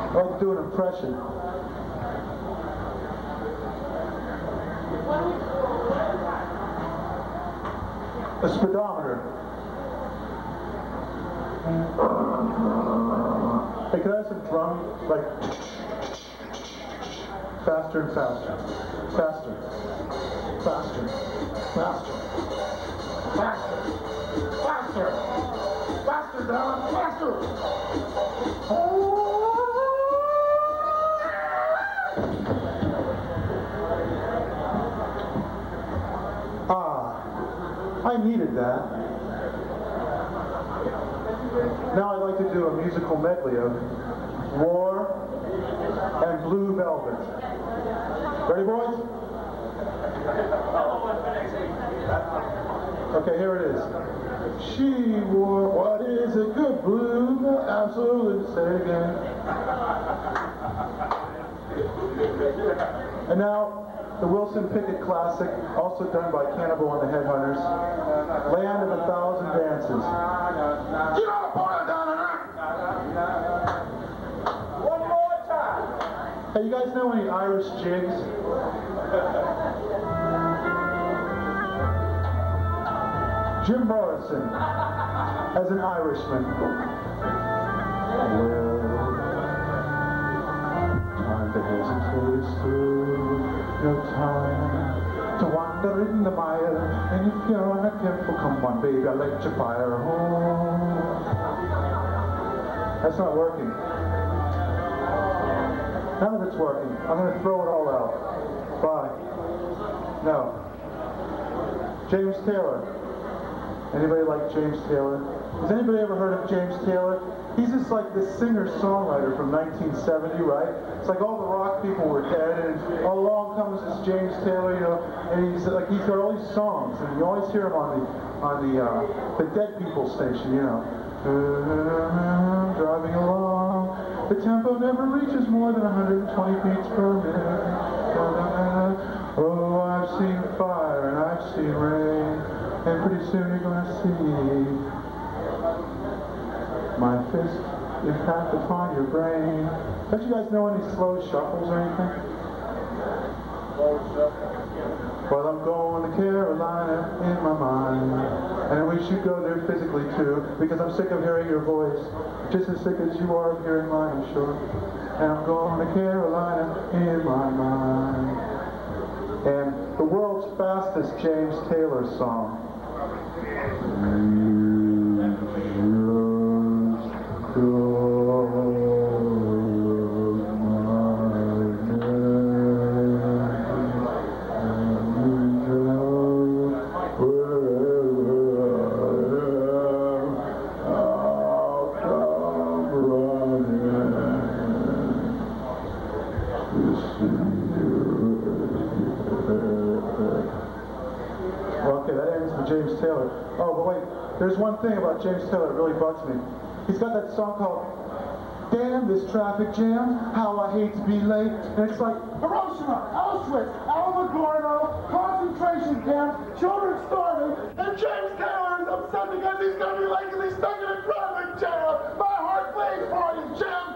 I'd like to do an impression. A speedometer. Hey, can I have some drum, like, faster and faster, faster, faster, faster, faster, faster, faster, Don, faster. I needed that. Now I'd like to do a musical medley of War and Blue Velvet. Ready, boys? Okay, here it is. She wore, what is it, good blue? Absolutely, say it again. And now, the Wilson Pickett classic, also done by Cannibal and the Headhunters, Land of a Thousand Dances. You know the point down on that? One more time. Hey, you guys know any Irish jigs? Jim Morrison, as an Irishman. Well, time to hesitate is through. No time to wander in the mire, and if you're not careful, come on, baby, I'll let you fire home. That's not working. None of it's working. I'm going to throw it all out. Bye. No. James Taylor. Anybody like James Taylor? Has anybody ever heard of James Taylor? He's just like this singer-songwriter from 1970, right? It's like all the rock people were dead, and all along comes this James Taylor, you know, and he's got all these songs, and you always hear him on the Dead People station, you know. Driving along, the tempo never reaches more than 120 beats per minute. Oh, I've seen fire and I've seen rain, and pretty soon you're gonna see my fist impact upon your brain. Don't you guys know any slow shuffles or anything? Well, I'm going to Carolina in my mind, and we should go there physically too, because I'm sick of hearing your voice, just as sick as you are of hearing mine, I'm sure. And I'm going to Carolina in my mind. And the world's fastest James Taylor song. Okay, that ends with James Taylor. Oh, but wait, there's one thing about James Taylor that really bugs me. He's got that song called Damn This Traffic Jam, How I Hate to Be Late, and it's like Hiroshima, Auschwitz, Alamogordo, concentration camps, children starving, and James Taylor is upset because he's going to be late because he's stuck in a traffic jam. My heart bleeds for you, Jim!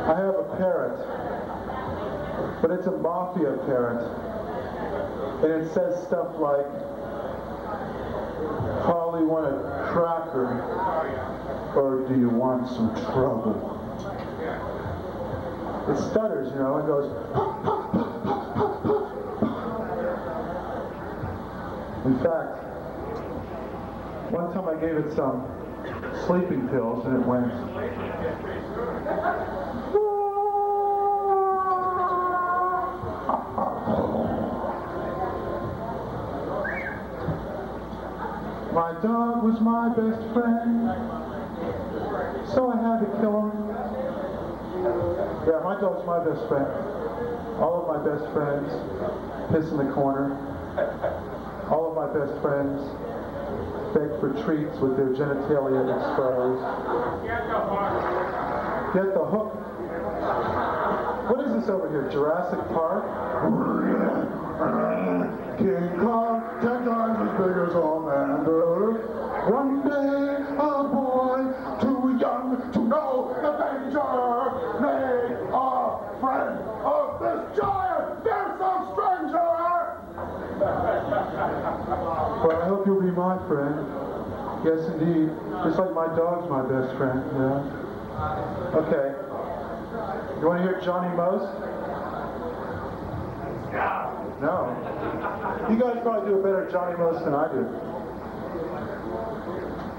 I have a parrot, but it's a mafia parrot, and it says stuff like, Polly want a cracker, or do you want some trouble? It stutters, you know, it goes, in fact, one time I gave it some sleeping pills and it went, my dog was my best friend, so I had to kill him. Yeah, my dog's my best friend. All of my best friends piss in the corner. All of my best friends beg for treats with their genitalia exposed. Get the hook. What is this over here, Jurassic Park? King Kong, 10 times as big as Amanda. One day, a boy too young to know the danger made a friend of this giant, fearsome stranger. Well, I hope you'll be my friend. Yes, indeed. Just like my dog's my best friend. Yeah. Okay. You want to hear Johnny Most? No. You guys probably do a better Johnny Most than I do.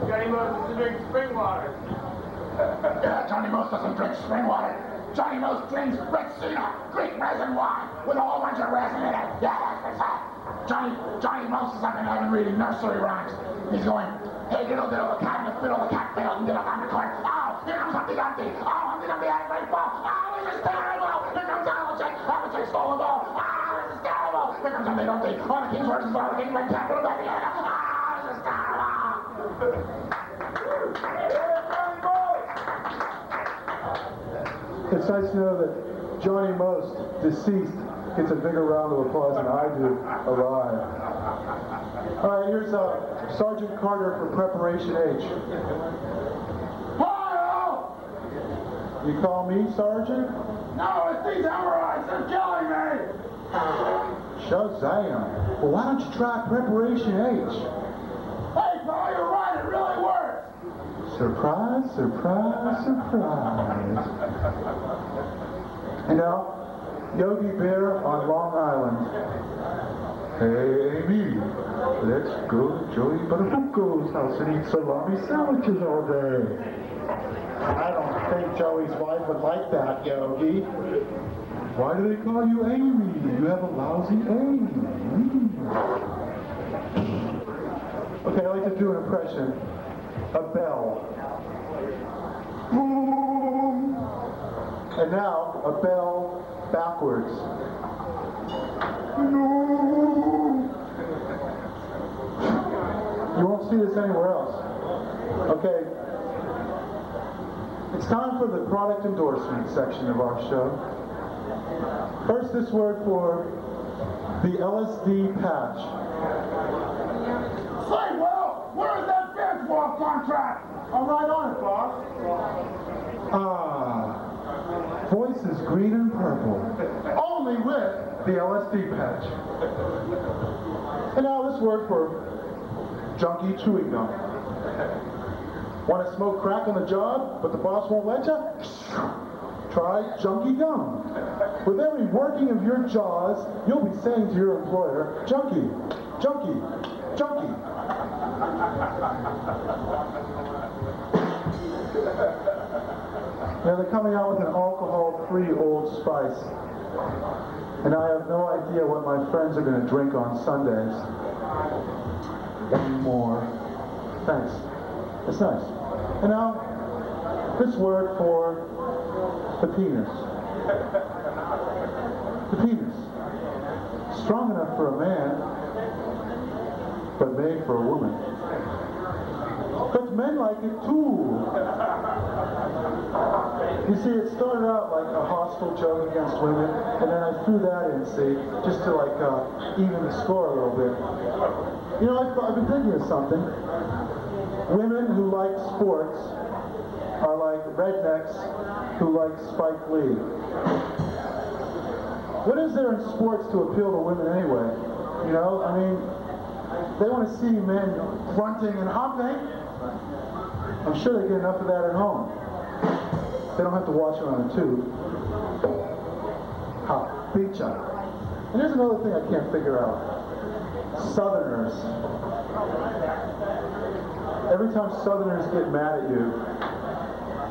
Johnny Most doesn't drink spring water. Yeah, Johnny Most doesn't drink spring water. Johnny Most drinks Retsina, Greek resin wine, with a whole bunch of resin in it. Yeah, that's right. Johnny Most is up in heaven reading nursery rhymes. He's going, hey, diddle, diddle, the cat in the fiddle, the cat fiddle, and diddle on the corn. Oh, here comes Humpty Dumpty. Oh, Humpty Dumpty had a great fall. Oh, this is terrible. Here comes Alvin stole the ball. Oh, this is terrible. Here comes Humpty Dumpty. Oh, the king's horse is all the king's red cat, put him back together. Oh, this is terrible. It's nice to know that Johnny Most, deceased, gets a bigger round of applause than I do alive. All right, here's Sergeant Carter for Preparation H. Hi-oh! You call me Sergeant? No, it's these hemorrhoids. They're killing me. Shazam. Well, why don't you try Preparation H? Hey, pal, you're right. It really works. Surprise, surprise, surprise. And now, Yogi Bear on Long Island. Hey, Amy, let's go to Joey Buttafuoco's house and eat salami sandwiches all day. I don't think Joey's wife would like that, Yogi. Why do they call you Amy? You have a lousy aim. Okay, I like to do an impression. A bell. And now, a bell backwards. You won't see this anywhere else. Okay. It's time for the product endorsement section of our show. First, this word for the LSD patch. Say, Will, where is that bench wall contract? I'm right on it, boss. Ah, voices green and purple. Only with the LSD patch. And now this word for junkie chewing gum. Want to smoke crack on the job, but the boss won't let you? Try junkie gum. With every working of your jaws, you'll be saying to your employer, junkie, junkie, junkie. Now they're coming out with an alcohol-free Old Spice. And I have no idea what my friends are going to drink on Sundays. Anymore. Thanks. It's nice. And now, this word for the penis. The penis. Strong enough for a man, but made for a woman. But men like it too. You see, it started out like a hostile joke against women, and then I threw that in, see, just to like even the score a little bit. You know, I've been thinking of something. Women who like sports are like rednecks who like Spike Lee. What is there in sports to appeal to women anyway? You know, I mean, they want to see men grunting and humping. I'm sure they get enough of that at home. They don't have to watch it on a tube. Ha, pizza. And here's another thing I can't figure out. Southerners. Every time Southerners get mad at you,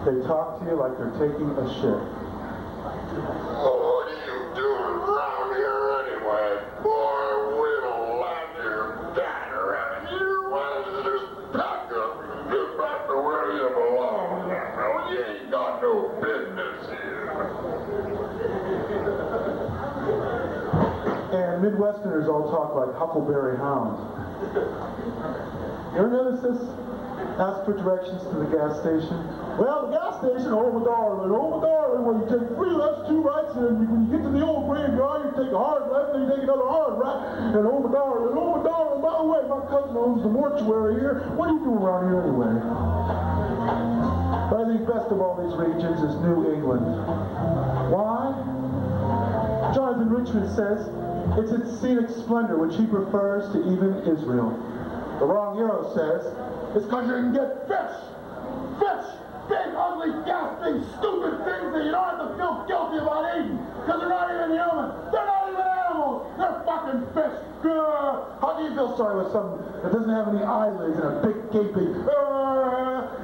they talk to you like they're taking a shit. What are you doing around here anyway? Boy, we don't like your dad around here. Why don't you just pack up and get back to where you belong? You ain't got no business here. And midway Midwesterners all talk like Huckleberry Hound. You ever notice this? Ask for directions to the gas station. Well, the gas station, over darling, where you take 3 lefts, 2 rights, and when you get to the old graveyard, you take a hard left, then you take another hard right, and over darling, by the way, my cousin owns the mortuary here. What do you do around here anyway? But I think best of all these regions is New England. Why? Jonathan Richmond says it's its scenic splendor, which he prefers to even Israel. The Wrong Hero says it's because you can get fish, big, ugly, gasping, stupid things that you don't have to feel guilty about eating, because they're not even human, they're not even animals, they're fucking fish. How do you feel sorry with something that doesn't have any eyelids and a big gaping?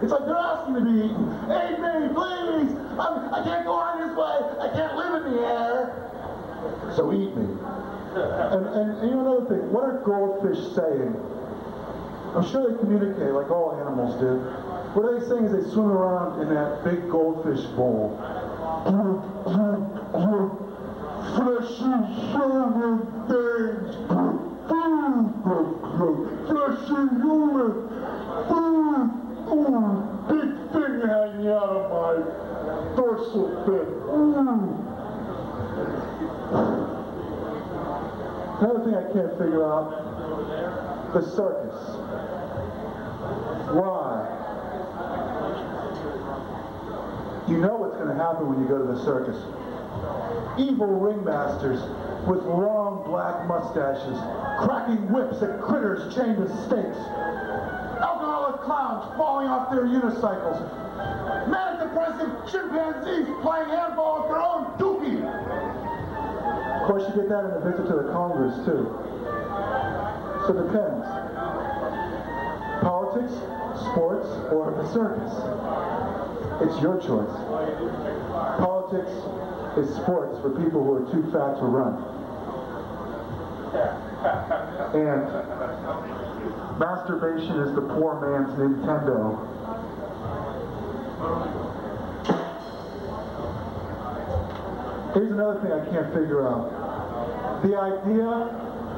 It's like they're asking to be eaten. Eat me, please! I can't go on this way, I can't live in the air. So eat me. And you know another thing, what are goldfish saying? I'm sure they communicate like all animals do. What are they saying as they swim around in that big goldfish bowl? Fleshy, human things, fleshy human, big thing hanging out of my dorsal fin. Another thing I can't figure out, the circus. Why? You know what's going to happen when you go to the circus. Evil ringmasters with long black mustaches, cracking whips at critters chained to stakes. Alcoholic clowns falling off their unicycles. Manic depressive chimpanzees playing handball with their own dookie. Of course, you get that in a visit to the Congress, too. So it depends. Politics, sports, or the circus? It's your choice. Politics is sports for people who are too fat to run. And masturbation is the poor man's Nintendo. Here's another thing I can't figure out. The idea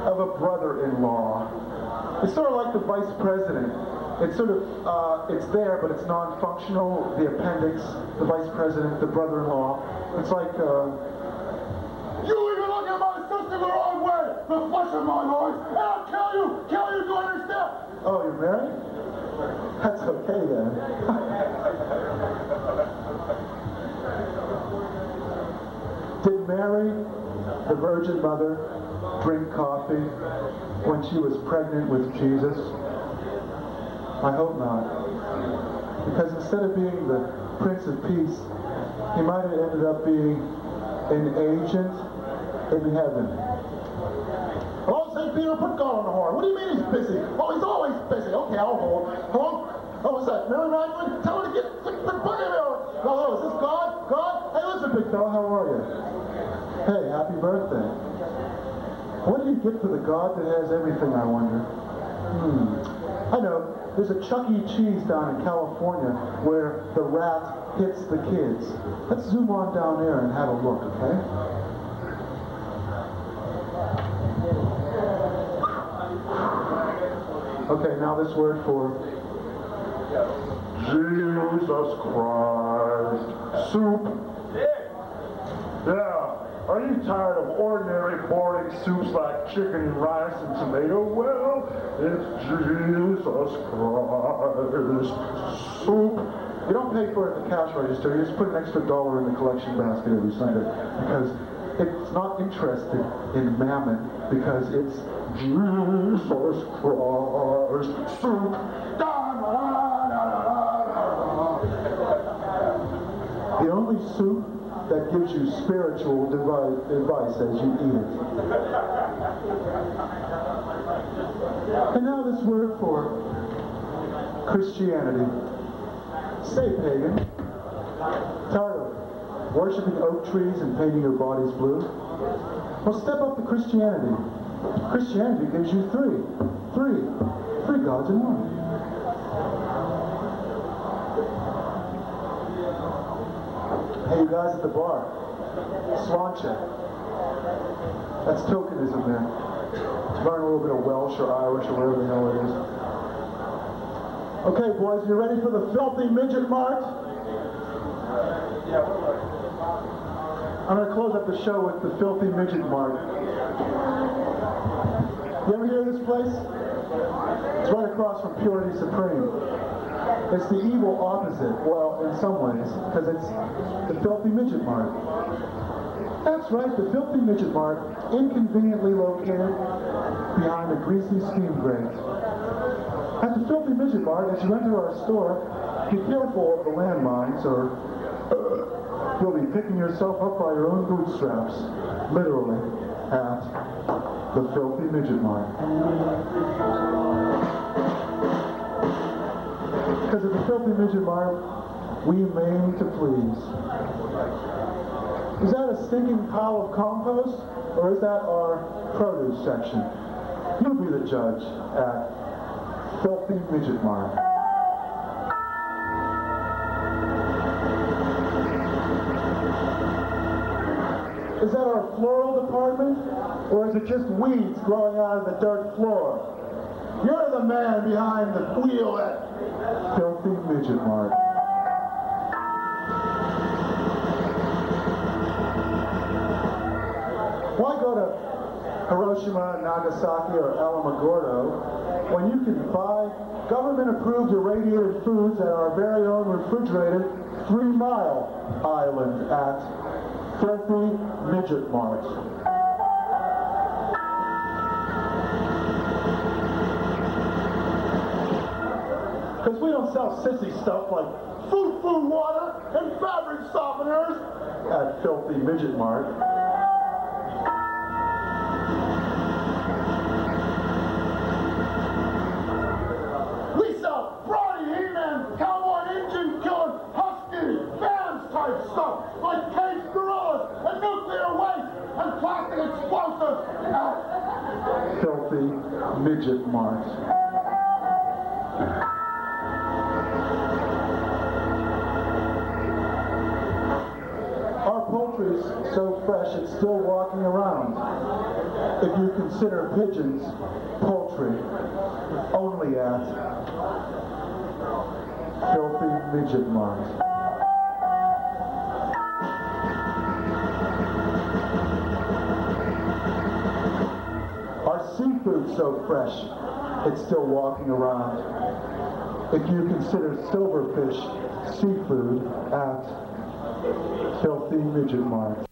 of a brother-in-law. It's sort of like the vice president. It's sort of, it's there, but it's non-functional. The appendix, the vice president, the brother-in-law. It's like, you even look at my sister the wrong way, the flesh of my Lord, and I'll kill you, do you understand? Oh, you're married? That's okay then. Did Mary, the Virgin Mother, drink coffee when she was pregnant with Jesus? I hope not. Because instead of being the Prince of Peace, he might have ended up being an agent in heaven. Hello, St. Peter, put God on the horn. What do you mean he's busy? Oh, he's always busy. Okay, I'll hold. Hello? Oh, what's that? Mary Magdalene? Tell her to get the Bohemia. Hello, is this God? God? Hey, listen, big fella, how are you? Hey, happy birthday. What do you get for the God that has everything, I wonder? I know. There's a Chuck E. Cheese down in California where the rat hits the kids. Let's zoom on down there and have a look, okay? Okay, now this word for Jesus Christ. Soup. Yeah. Are you tired of ordinary, boring soups like chicken and rice and tomato? Well, it's Jesus Christ. Soup. You don't pay for it at the cash register. You just put an extra $1 in the collection basket every Sunday. Because it's not interested in mammon. Because it's Jesus Christ. Soup. The only soup that gives you spiritual advice as you eat it. And now this word for Christianity. Say, pagan, tired of worshiping oak trees and painting your bodies blue? Well, step up to Christianity. Christianity gives you three gods in one. Hey, you guys at the bar, Swan check. That's tokenism there. It's running a little bit of Welsh or Irish or whatever the hell it is. Okay, boys, you ready for the filthy midget mart? Yeah, we're ready. I'm going to close up the show with the filthy midget mart. You ever hear of this place? It's right across from Purity Supreme. It's the evil opposite, well, in some ways, because it's the filthy midget mart. That's right, the filthy midget mart, inconveniently located behind a greasy steam grate. At the filthy midget mart, as you enter our store, be careful of the landmines, or you'll be picking yourself up by your own bootstraps, literally, at the filthy midget mart. Because at the filthy midget mart, we maim to please. Is that a stinking pile of compost, or is that our produce section? You be the judge at filthy midget mart. Is that our floral department, or is it just weeds growing out of the dirt floor? You're the man behind the wheel at filthy midget mart. Why go to Hiroshima, Nagasaki, or Alamogordo when you can buy government-approved irradiated foods at our very own refrigerated 3 Mile Island at filthy midget mart? Because we don't sell sissy stuff like foo-foo water and fabric softeners at filthy midget mart. We sell brawny He-Man, cowboy engine killing husky Vans type stuff like caged gorillas and nuclear waste and plastic explosives at filthy midget mart. Our poultry's so fresh it's still walking around. If you consider pigeons poultry, only at filthy midget mart. Our seafood's so fresh it's still walking around. If you consider silverfish seafood at filthy midget mart.